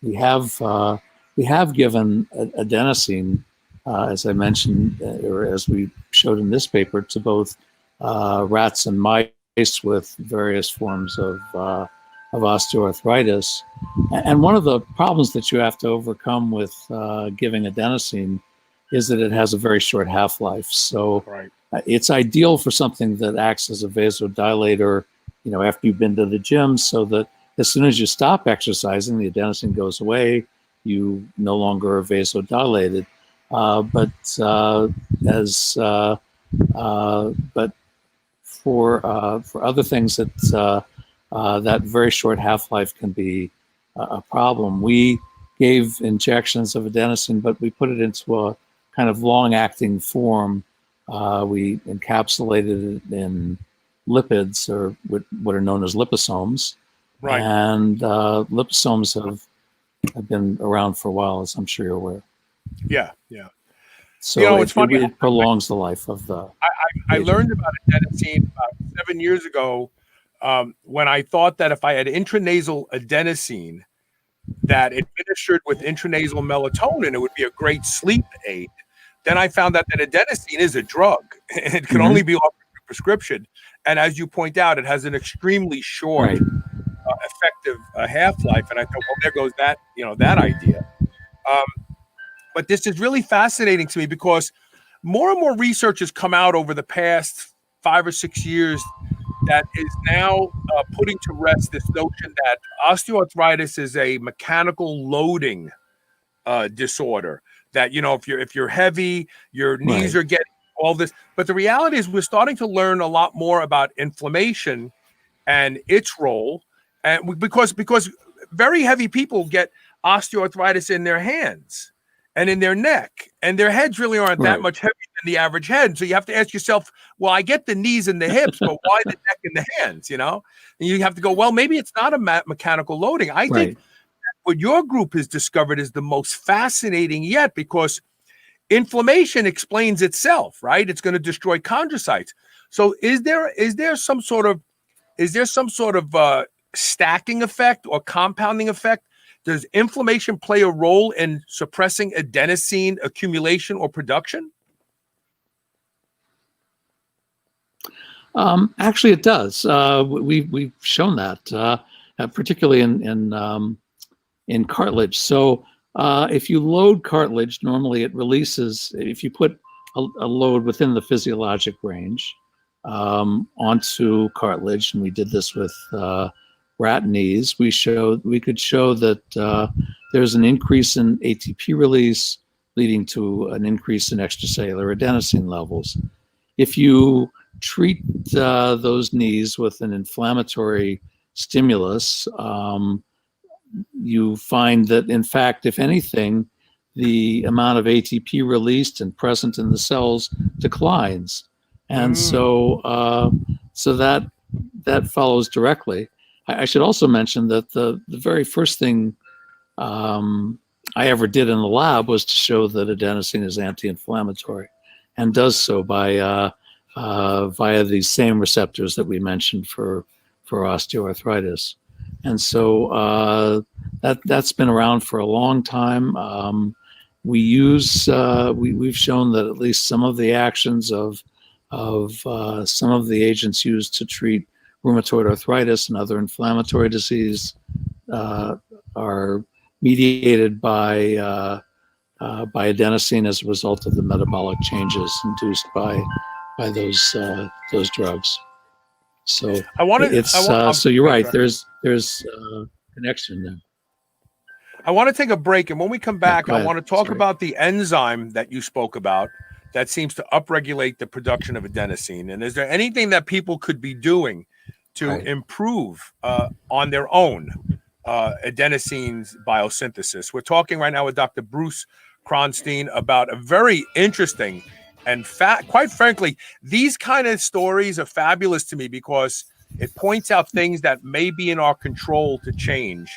We have given adenosine, as I mentioned, or as we showed in this paper, to both rats and mice with various forms of osteoarthritis. And one of the problems that you have to overcome with giving adenosine is that it has a very short half-life. So it's ideal for something that acts as a vasodilator, after you've been to the gym, so that as soon as you stop exercising, the adenosine goes away, you no longer are vasodilated. But for other things that very short half-life can be a problem. We gave injections of adenosine, but we put it into a kind of long-acting form. We encapsulated it in lipids, or what are known as liposomes. Right. And liposomes have been around for a while, as I'm sure you're aware. Yeah. So it's funny. It prolongs the life of the. I learned about adenosine about 7 years ago when I thought that if I had intranasal adenosine that administered with intranasal melatonin, it would be a great sleep aid. Then I found out that adenosine is a drug. It can only be offered through prescription. And as you point out, it has an extremely short effective half-life. And I thought, well, there goes that, that idea. But this is really fascinating to me because more and more research has come out over the past 5 or 6 years that is now putting to rest this notion that osteoarthritis is a mechanical loading disorder. That, if you're heavy, your knees are getting all this. But the reality is we're starting to learn a lot more about inflammation and its role. And because very heavy people get osteoarthritis in their hands and in their neck, and their heads really aren't that much heavier than the average head. So you have to ask yourself, well, I get the knees and the hips, but why the neck and the hands, And you have to go, well, maybe it's not a mechanical loading. I think what your group has discovered is the most fascinating yet, because inflammation explains itself, right? It's going to destroy chondrocytes. So is there some sort of stacking effect or compounding effect? Does inflammation play a role in suppressing adenosine accumulation or production? Actually, it does. We've shown that, particularly in cartilage. So if you load cartilage, normally it releases, if you put a load within the physiologic range onto cartilage, and we did this with rat knees, we could show that there's an increase in ATP release leading to an increase in extracellular adenosine levels. If you treat those knees with an inflammatory stimulus, you find that, in fact, if anything, the amount of ATP released and present in the cells declines. And so that follows directly. I should also mention that the very first thing I ever did in the lab was to show that adenosine is anti-inflammatory, and does so by via these same receptors that we mentioned for osteoarthritis. And so that's been around for a long time. We've shown that at least some of the actions of some of the agents used to treat rheumatoid arthritis and other inflammatory disease are mediated by adenosine as a result of the metabolic changes induced by those drugs. So so you're right. There's a connection there. I want to take a break, and when we come back, I want to talk about the enzyme that you spoke about that seems to upregulate the production of adenosine. And is there anything that people could be doing to improve on their own adenosine's biosynthesis? We're talking right now with Dr. Bruce Cronstein about a very interesting and quite frankly, these kind of stories are fabulous to me because it points out things that may be in our control to change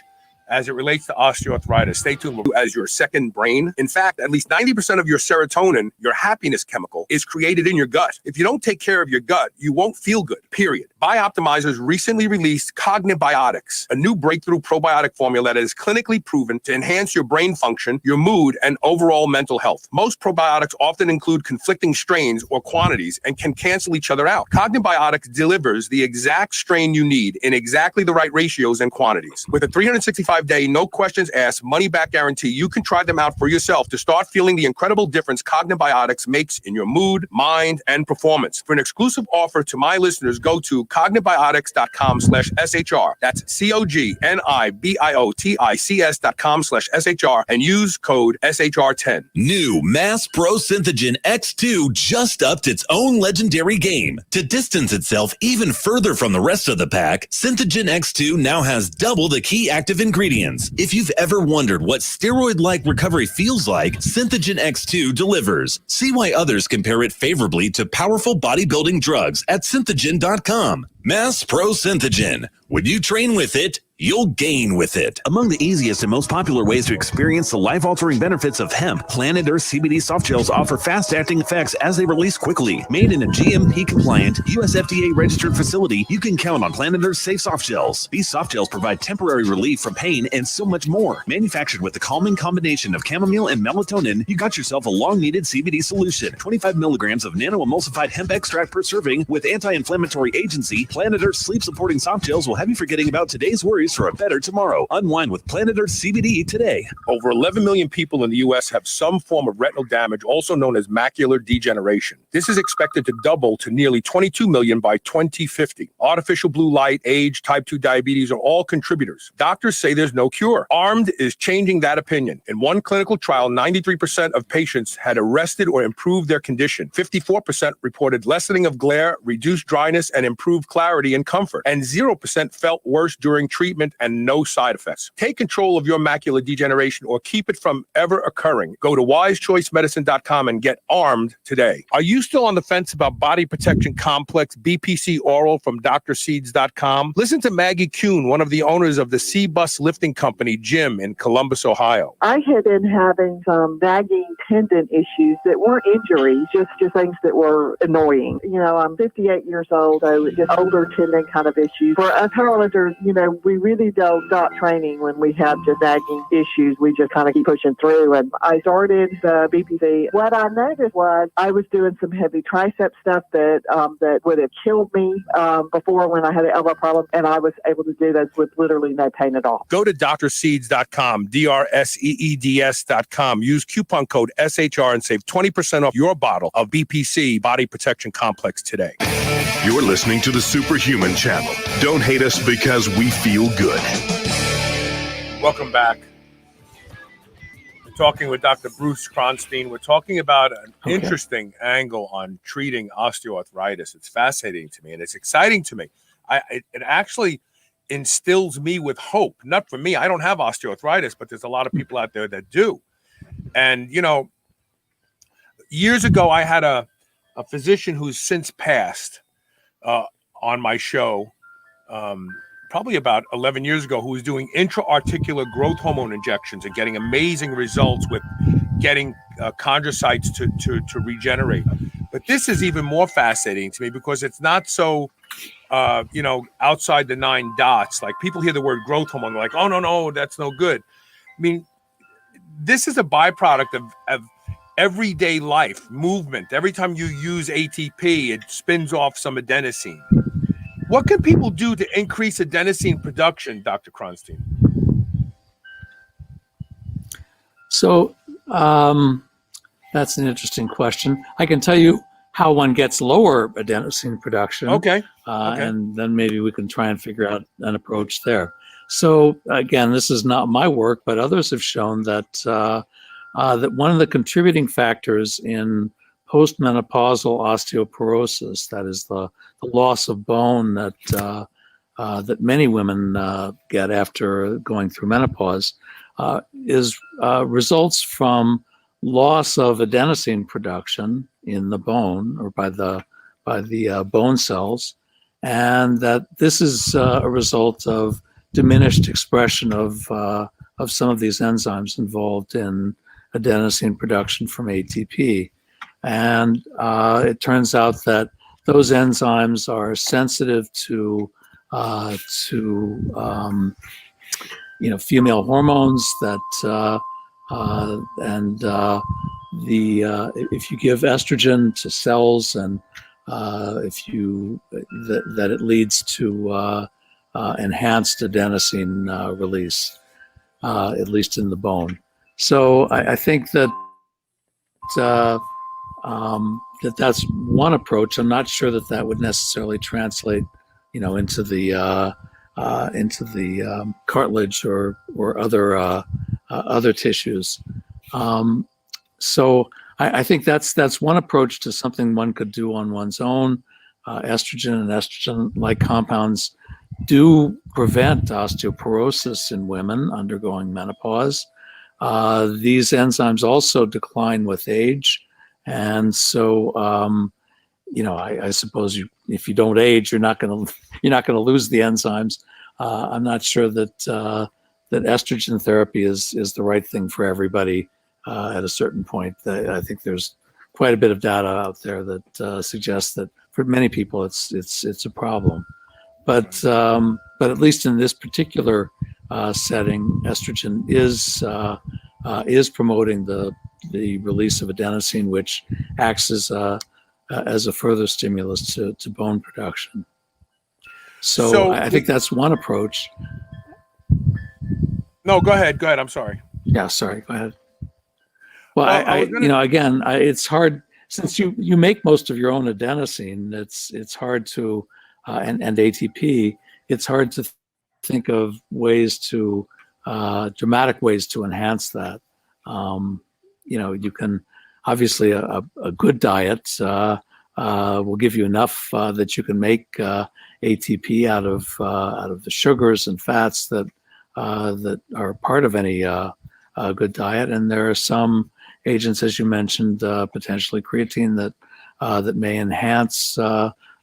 as it relates to osteoarthritis. Stay tuned. As your second brain. In fact, at least 90% of your serotonin, your happiness chemical, is created in your gut. If you don't take care of your gut, you won't feel good, period. Bioptimizers recently released Cognibiotics, a new breakthrough probiotic formula that is clinically proven to enhance your brain function, your mood, and overall mental health. Most probiotics often include conflicting strains or quantities and can cancel each other out. Cognibiotics delivers the exact strain you need in exactly the right ratios and quantities. With a 365-day, no questions asked, money-back guarantee, you can try them out for yourself to start feeling the incredible difference Cognibiotics makes in your mood, mind, and performance. For an exclusive offer to my listeners, go to cognibiotics.com/SHR. That's COGNIBIOTICS.com/SHR and use code SHR10. New Mass Pro Synthogen X2 just upped its own legendary game. To distance itself even further from the rest of the pack, Synthogen X2 now has double the key active ingredients. If you've ever wondered what steroid-like recovery feels like, Synthogen X2 delivers. See why others compare it favorably to powerful bodybuilding drugs at synthogen.com. Mass Pro Synthogen. When you train with it, you'll gain with it. Among the easiest and most popular ways to experience the life-altering benefits of hemp, Planet Earth CBD soft gels offer fast-acting effects as they release quickly. Made in a GMP-compliant, US FDA-registered facility, you can count on Planet Earth's safe soft gels. These soft gels provide temporary relief from pain and so much more. Manufactured with the calming combination of chamomile and melatonin, you got yourself a long-needed CBD solution. 25 milligrams of nano-emulsified hemp extract per serving with anti-inflammatory agency. Planet Earth sleep-supporting soft gels will have you forgetting about today's worries for a better tomorrow. Unwind with Planet Earth CBD today. Over 11 million people in the U.S. have some form of retinal damage, also known as macular degeneration. This is expected to double to nearly 22 million by 2050. Artificial blue light, age, type 2 diabetes are all contributors. Doctors say there's no cure. ARMED is changing that opinion. In one clinical trial, 93% of patients had arrested or improved their condition. 54% reported lessening of glare, reduced dryness, and improved clarity and comfort. And 0% felt worse during treatment and no side effects. Take control of your macular degeneration or keep it from ever occurring. Go to wisechoicemedicine.com and get armed today. Are you still on the fence about body protection complex BPC oral from drseeds.com? Listen to Maggie Kuhn, one of the owners of the C-Bus lifting company gym in Columbus, Ohio. I had been having some nagging tendon issues that weren't injuries, just things that were annoying. You know, I'm 58 years old, so just older tendon kind of issues. For us powerlifters, you know, we really don't stop training when we have just nagging issues. We just kind of keep pushing through. And I started the BPC. What I noticed was I was doing some heavy tricep stuff that would have killed me before when I had an elbow problem, and I was able to do this with literally no pain at all. Go to drseeds.com, DRSEEDS.com. Use coupon code SHR and save 20% off your bottle of BPC Body Protection Complex today. You're listening to the Superhuman Channel. Don't hate us because we feel good. Welcome back. We're talking with Dr. Bruce Cronstein. We're talking about an interesting angle on treating osteoarthritis. It's fascinating to me, and it's exciting to me. It actually instills me with hope. Not for me. I don't have osteoarthritis, but there's a lot of people out there that do. And, you know, years ago, I had a physician who's since passed on my show, probably about 11 years ago, who was doing intra-articular growth hormone injections and getting amazing results with getting chondrocytes to regenerate. But this is even more fascinating to me because it's not so, you know, outside the 9 dots. Like, people hear the word growth hormone, they're like, oh, no, that's no good. I mean, this is a byproduct of everyday life, movement. Every time you use ATP, it spins off some adenosine. What can people do to increase adenosine production, Dr. Cronstein? So that's an interesting question. I can tell you how one gets lower adenosine production. Okay. And then maybe we can try and figure out an approach there. So again, this is not my work, but others have shown that that one of the contributing factors in postmenopausal osteoporosis, that is the loss of bone that that many women get after going through menopause, is results from loss of adenosine production in the bone or by the bone cells, and that this is a result of diminished expression of some of these enzymes involved in adenosine production from ATP. And it turns out that those enzymes are sensitive to you know, female hormones that if you give estrogen to cells and that it leads to enhanced adenosine release, at least in the bone. So I think that that's one approach. I'm not sure that would necessarily translate, you know, into the cartilage or other tissues. So I think that's one approach to something one could do on one's own. Estrogen and estrogen-like compounds do prevent osteoporosis in women undergoing menopause. These enzymes also decline with age, and so you know, I suppose if you don't age, you're not going to lose the enzymes. I'm not sure that that estrogen therapy is the right thing for everybody at a certain point. I think there's quite a bit of data out there that suggests that for many people it's a problem. But at least in this particular setting, estrogen is promoting the release of adenosine, which acts as a further stimulus to bone production. So I think that's one approach. No, go ahead. I'm sorry. Yeah, sorry. Go ahead. Well, you know, again, it's hard since you make most of your own adenosine. It's hard to and ATP. It's hard to think of ways to dramatic ways to enhance that. You know, you can obviously a good diet will give you enough that you can make ATP out of the sugars and fats that are part of any good diet. And there are some agents, as you mentioned, potentially creatine that may enhance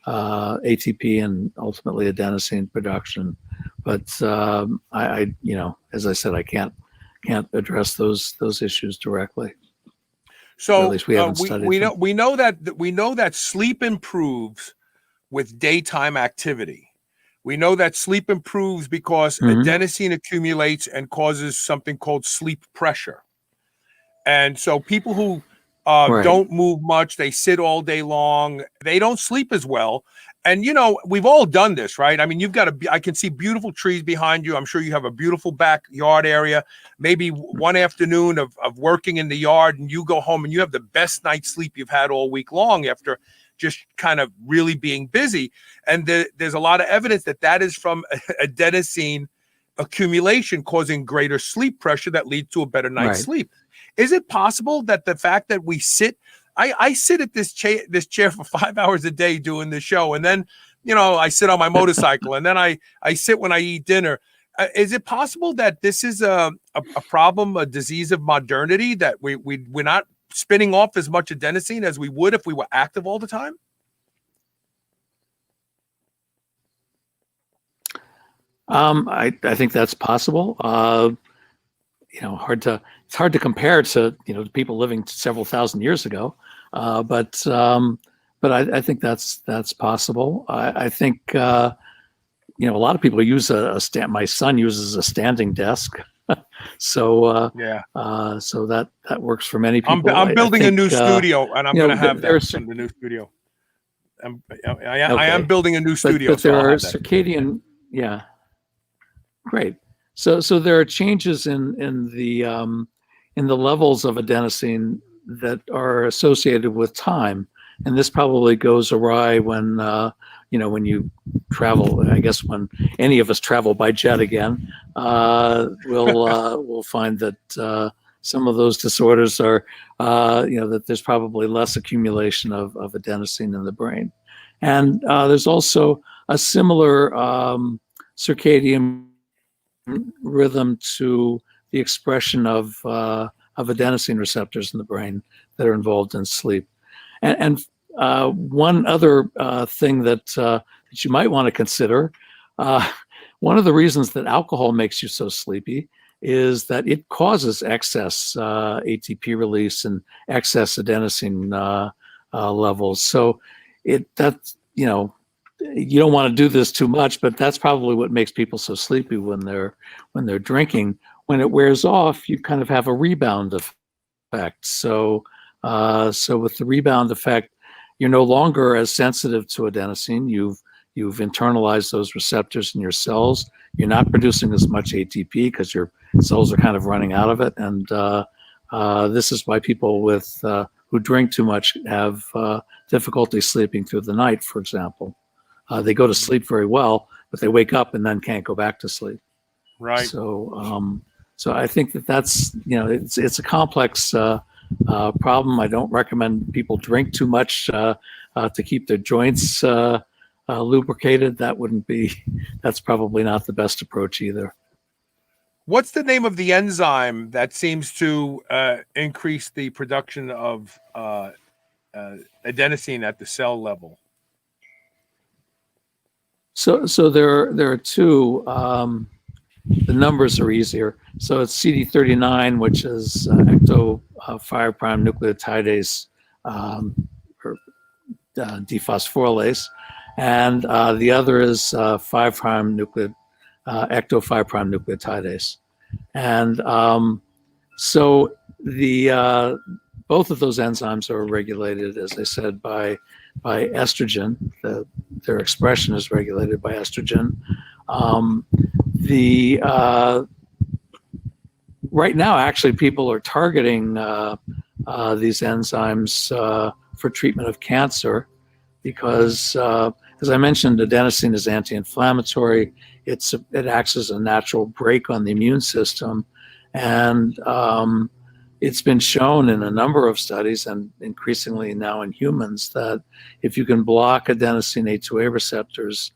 ATP and ultimately adenosine production. But I you know, as I said, I can't address those issues directly. So or at least we haven't studied them. we know that sleep improves with daytime activity. We know that sleep improves because adenosine accumulates and causes something called sleep pressure. And so people who don't move much, they sit all day long, they don't sleep as well. And, you know, we've all done this, right? I mean, I can see beautiful trees behind you. I'm sure you have a beautiful backyard area. Maybe one afternoon of working in the yard and you go home and you have the best night's sleep you've had all week long after just kind of really being busy. And there's a lot of evidence that is from adenosine accumulation causing greater sleep pressure that leads to a better night's sleep. Is it possible that the fact that we sit, I sit at this chair for 5 hours a day doing the show, and then, I sit on my motorcycle, and then I sit when I eat dinner. Is it possible that this is a problem, a disease of modernity, that we're not spinning off as much adenosine as we would if we were active all the time? I think that's possible. It's hard to compare to people living several thousand years ago, but I think that's possible. I think a lot of people use my son uses a standing desk, so so that works for many people. I'm building a new studio, and I'm going to have that from the new studio. I am building a new studio, but there are circadian, great. So there are changes in the levels of adenosine that are associated with time, and this probably goes awry when when you travel. I guess when any of us travel by jet again, we'll find that some of those disorders are that there's probably less accumulation of adenosine in the brain, and there's also a similar circadian rhythm to the expression of adenosine receptors in the brain that are involved in sleep. And one other thing that you might want to consider, one of the reasons that alcohol makes you so sleepy is that it causes excess ATP release and excess adenosine levels. So you don't want to do this too much, but that's probably what makes people so sleepy when they're drinking. When it wears off, you kind of have a rebound effect. So with the rebound effect, you're no longer as sensitive to adenosine. You've internalized those receptors in your cells. You're not producing as much ATP because your cells are kind of running out of it. And this is why people who drink too much have difficulty sleeping through the night, for example. They go to sleep very well, but they wake up and then can't go back to sleep. Right. So I think that's it's a complex problem. I don't recommend people drink too much to keep their joints lubricated. That's probably not the best approach either. What's the name of the enzyme that seems to increase the production of adenosine at the cell level? So there are two. The numbers are easier. So it's CD39, which is ecto 5' nucleotidase or dephosphorylase, and the other is 5' ecto 5' nucleotidase. And so the both of those enzymes are regulated, as I said, by estrogen. Their expression is regulated by estrogen. Right now, actually, people are targeting these enzymes for treatment of cancer because, as I mentioned, adenosine is anti-inflammatory. It acts as a natural brake on the immune system, and it's been shown in a number of studies, and increasingly now in humans, that if you can block adenosine A2A receptors,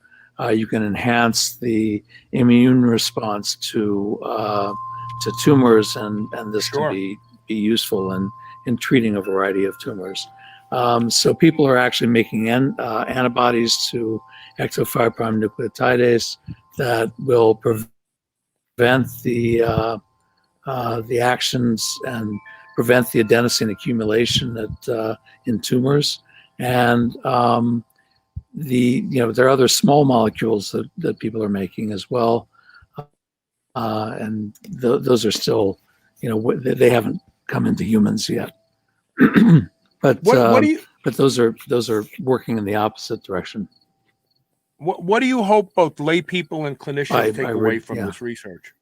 you can enhance the immune response to tumors, and this can be useful in treating a variety of tumors. So people are actually making antibodies to ecto 5' nucleotidase that will prevent the actions and prevent the adenosine accumulation in tumors. And there are other small molecules that people are making as well, and those are still, they haven't come into humans yet. But those are working in the opposite direction. What do you hope both lay people and clinicians take away from this research?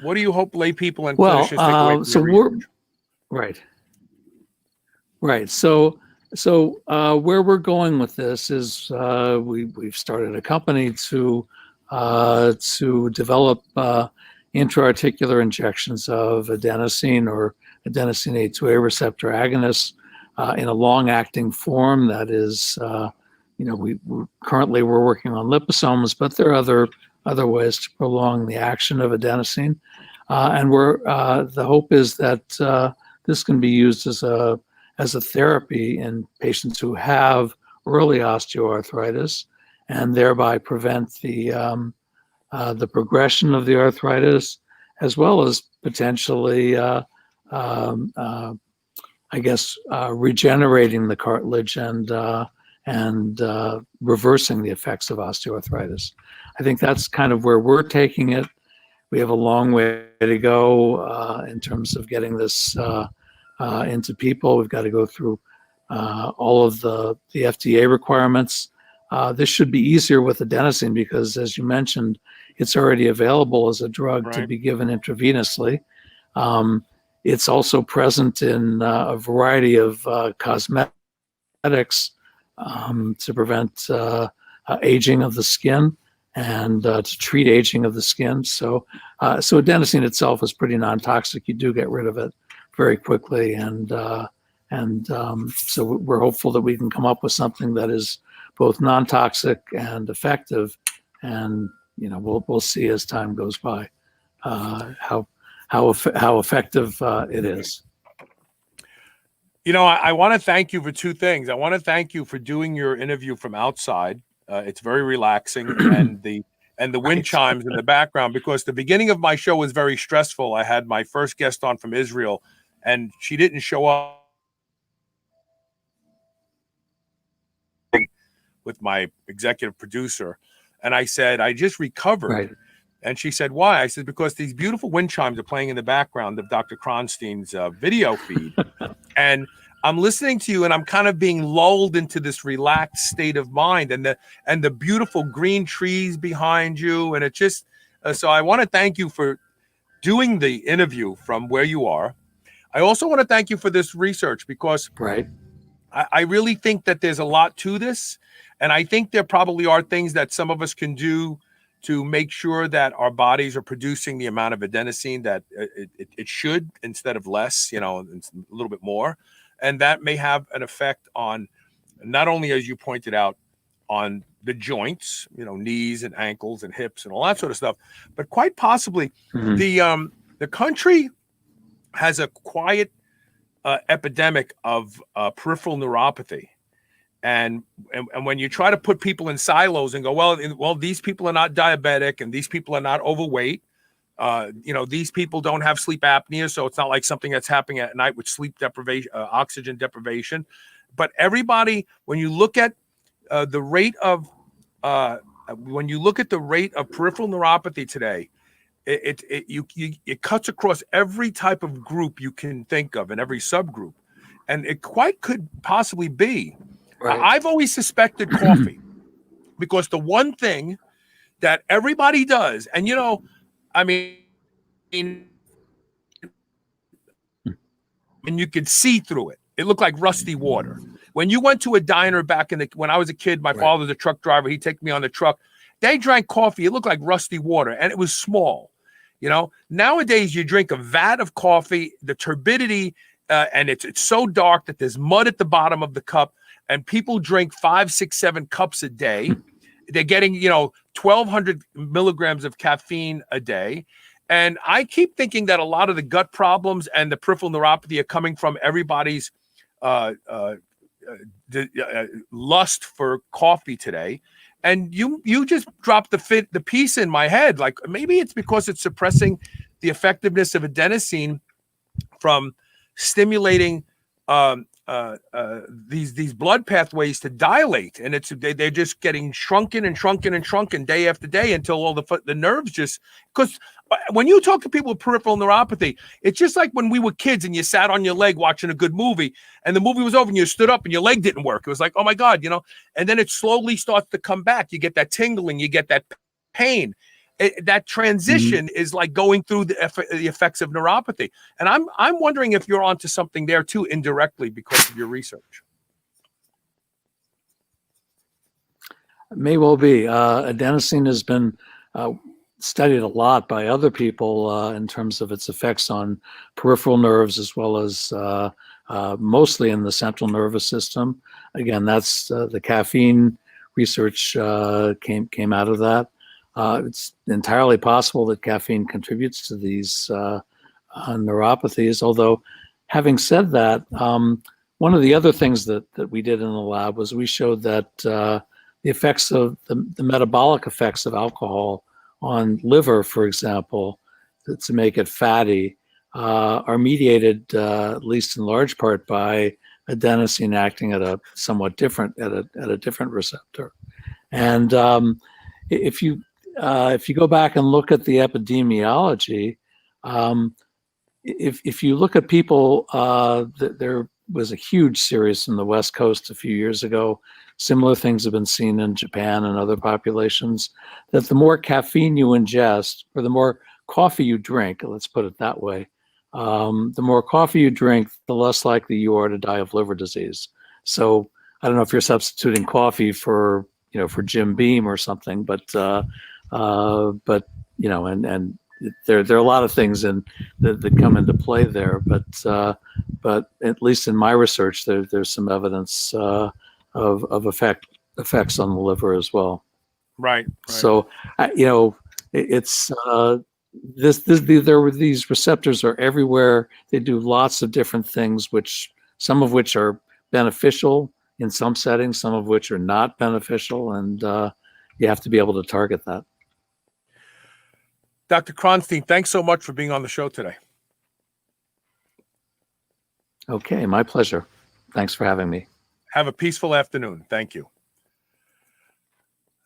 What do you hope lay people and clinicians take away from the research? Right. Right. So where we're going with this is we've started a company to develop intra-articular injections of adenosine or adenosine A2A receptor agonists in a long-acting form that is, currently we're working on liposomes, but there are other ways to prolong the action of adenosine, and the hope is that this can be used as a therapy in patients who have early osteoarthritis, and thereby prevent the progression of the arthritis, as well as potentially, regenerating the cartilage and reversing the effects of osteoarthritis. I think that's kind of where we're taking it. We have a long way to go in terms of getting this into people. We've got to go through all of the FDA requirements. This should be easier with adenosine because, as you mentioned, it's already available as a drug to be given intravenously. It's also present in a variety of cosmetics to prevent aging of the skin and to treat aging of the skin. So adenosine itself is pretty non-toxic. You do get rid of it very quickly, and so we're hopeful that we can come up with something that is both non-toxic and effective, and we'll see as time goes by how effective it is. I want to thank you for two things. I want to thank you for doing your interview from outside. It's very relaxing, and the wind chimes in the background, because the beginning of my show was very stressful. I had my first guest on from Israel, and she didn't show up with my executive producer. And I said, I just recovered. Right. And she said, why? I said, because these beautiful wind chimes are playing in the background of Dr. Cronstein's video feed. And I'm listening to you, and I'm kind of being lulled into this relaxed state of mind, and the beautiful green trees behind you. And it just, so I want to thank you for doing the interview from where you are. I also want to thank you for this research, because I really think that there's a lot to this. And I think there probably are things that some of us can do to make sure that our bodies are producing the amount of adenosine that it should, instead of less, it's a little bit more. And that may have an effect on, not only, as you pointed out, on the joints, knees and ankles and hips and all that sort of stuff, but quite possibly the country has a quiet epidemic of peripheral neuropathy. And when you try to put people in silos and go, well, these people are not diabetic, and these people are not overweight, these people don't have sleep apnea, so it's not like something that's happening at night with sleep deprivation, oxygen deprivation. But everybody, when you look at the rate of peripheral neuropathy today, it cuts across every type of group you can think of, and every subgroup, and it quite could possibly be. Right. I've always suspected coffee, because the one thing that everybody does, and and you could see through it. It looked like rusty water. When you went to a diner when I was a kid, my father was a truck driver. He'd take me on the truck. They drank coffee. It looked like rusty water, and it was small. Nowadays you drink a vat of coffee, the turbidity, and it's so dark that there's mud at the bottom of the cup. And people drink 5, 6, 7 cups a day. They're getting, 1,200 milligrams of caffeine a day. And I keep thinking that a lot of the gut problems and the peripheral neuropathy are coming from everybody's lust for coffee today. And you just dropped the piece in my head. Like, maybe it's because it's suppressing the effectiveness of adenosine from stimulating these blood pathways to dilate, and they're just getting shrunken day after day until all the nerves just, because when you talk to people with peripheral neuropathy, it's just like when we were kids and you sat on your leg watching a good movie, and the movie was over and you stood up and your leg didn't work. It was like, oh my God, and then it slowly starts to come back. You get that tingling, you get that pain. that transition is like going through the effects of neuropathy. And I'm wondering if you're onto something there too, indirectly, because of your research. May well be. Adenosine has been studied a lot by other people in terms of its effects on peripheral nerves, as well as mostly in the central nervous system. Again, that's the caffeine research came out of that. It's entirely possible that caffeine contributes to these neuropathies. Although, having said that, one of the other things that we did in the lab was we showed that the effects of the metabolic effects of alcohol on liver, for example, to make it fatty, are mediated, at least in large part, by adenosine acting at a somewhat different at a different receptor. And if you go back and look at the epidemiology, if you look at people, there was a huge series in the West Coast a few years ago. Similar things have been seen in Japan and other populations, that the more caffeine you ingest, or the more coffee you drink, let's put it that way, the more coffee you drink, the less likely you are to die of liver disease. So I don't know if you're substituting coffee for Jim Beam or something, but there are a lot of things that come into play there. But at least in my research, there's some evidence of effects on the liver as well. Right. So it's these receptors are everywhere. They do lots of different things, some of which are beneficial in some settings, some of which are not beneficial, and you have to be able to target that. Dr. Cronstein, thanks so much for being on the show today. Okay, my pleasure. Thanks for having me. Have a peaceful afternoon. Thank you.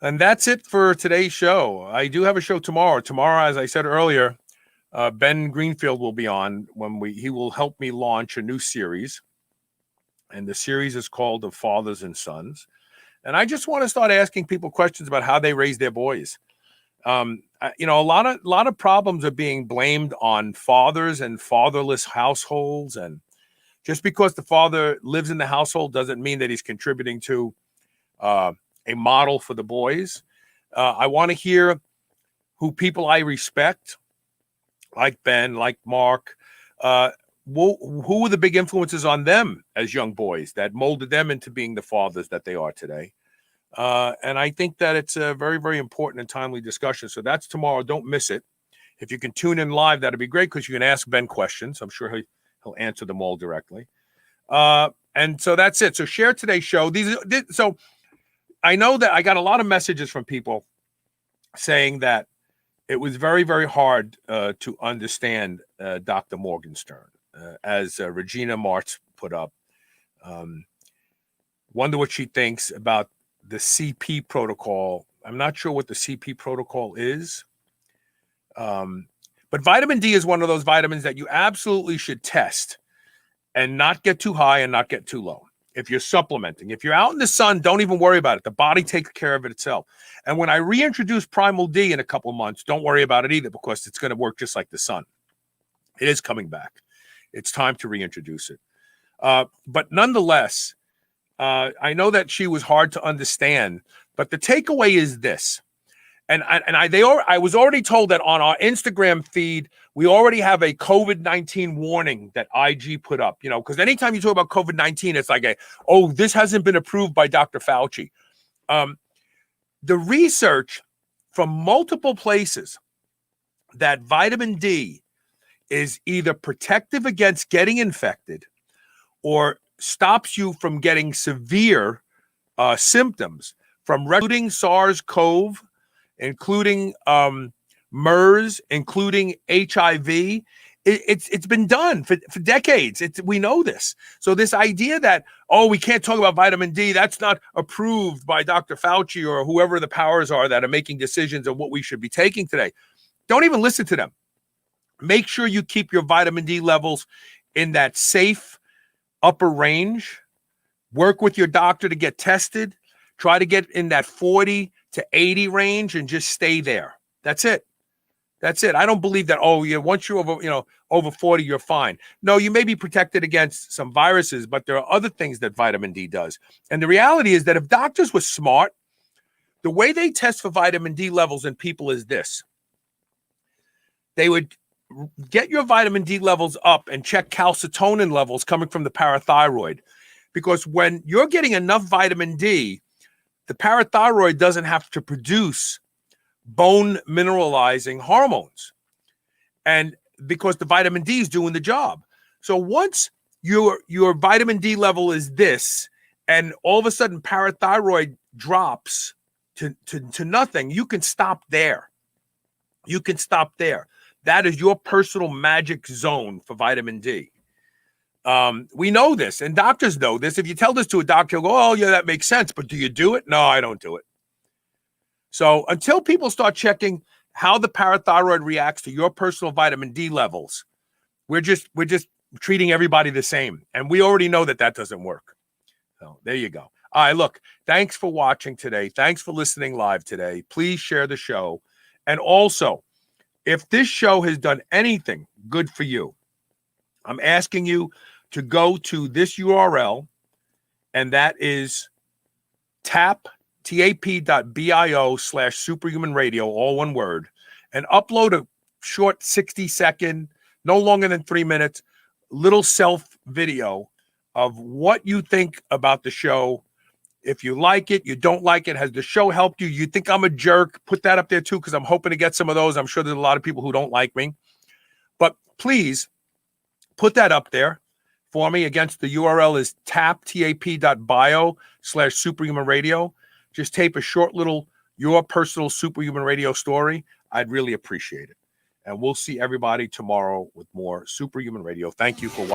And that's it for today's show. I do have a show tomorrow. Tomorrow, as I said earlier, Ben Greenfield will be on he will help me launch a new series. And the series is called The Fathers and Sons. And I just want to start asking people questions about how they raise their boys. A lot of problems are being blamed on fathers and fatherless households. And just because the father lives in the household doesn't mean that he's contributing to a model for the boys. I want to hear who people I respect, like Ben, like Mark, who were the big influences on them as young boys that molded them into being the fathers that they are today. And I think that it's a very, very important and timely discussion. So that's tomorrow. Don't miss it. If you can tune in live, that'd be great, because you can ask Ben questions. I'm sure he'll answer them all directly. And so that's it. So share today's show. So I know that I got a lot of messages from people saying that it was very, very hard to understand Dr. Morgenstern, as Regina Martz put up. Wonder what she thinks about the CP protocol. I'm not sure what the CP protocol is. But vitamin D is one of those vitamins that you absolutely should test and not get too high and not get too low. If you're supplementing, if you're out in the sun, don't even worry about it. The body takes care of it itself. And when I reintroduce Primal D in a couple of months, don't worry about it either, because it's going to work just like the sun. It is coming back. It's time to reintroduce it. But nonetheless, I know that she was hard to understand, but the takeaway is this. I was already told that on our Instagram feed, we already have a COVID-19 warning that IG put up, because anytime you talk about COVID-19, it's like, this hasn't been approved by Dr. Fauci. The research from multiple places that vitamin D is either protective against getting infected or stops you from getting severe symptoms from including SARS CoV, including MERS, including HIV. It's been done for decades. We know this. So this idea that, we can't talk about vitamin D, that's not approved by Dr. Fauci or whoever the powers are that are making decisions on what we should be taking today. Don't even listen to them. Make sure you keep your vitamin D levels in that safe upper range. Work with your doctor to get tested. Try to get in that 40 to 80 range and just stay there. That's it. That's it. I don't believe that, oh, yeah, once you're over 40, you're fine. No, you may be protected against some viruses, but there are other things that vitamin D does. And the reality is that if doctors were smart, the way they test for vitamin D levels in people is this. They would get your vitamin D levels up and check calcitonin levels coming from the parathyroid. Because when you're getting enough vitamin D, the parathyroid doesn't have to produce bone mineralizing hormones. And because the vitamin D is doing the job. So once your vitamin D level is this, and all of a sudden parathyroid drops to nothing, you can stop there. You can stop there. That is your personal magic zone for vitamin D. We know this, and doctors know this. If you tell this to a doctor, he'll go, oh, yeah, that makes sense. But do you do it? No, I don't do it. So until people start checking how the parathyroid reacts to your personal vitamin D levels, we're just treating everybody the same. And we already know that doesn't work. So there you go. All right, look, thanks for watching today. Thanks for listening live today. Please share the show. And also, if this show has done anything good for you, I'm asking you to go to this URL, and that is tap.bio/superhumanradio, all one word, and upload a short 60-second, no longer than 3 minutes, little self video of what you think about the show. If you like it, you don't like it, has the show helped you? You think I'm a jerk? Put that up there too, because I'm hoping to get some of those. I'm sure there's a lot of people who don't like me. But please put that up there for me. Against the URL is tap.bio/superhumanradio. Just tape a short little, your personal superhuman radio story. I'd really appreciate it. And we'll see everybody tomorrow with more Superhuman Radio. Thank you for watching.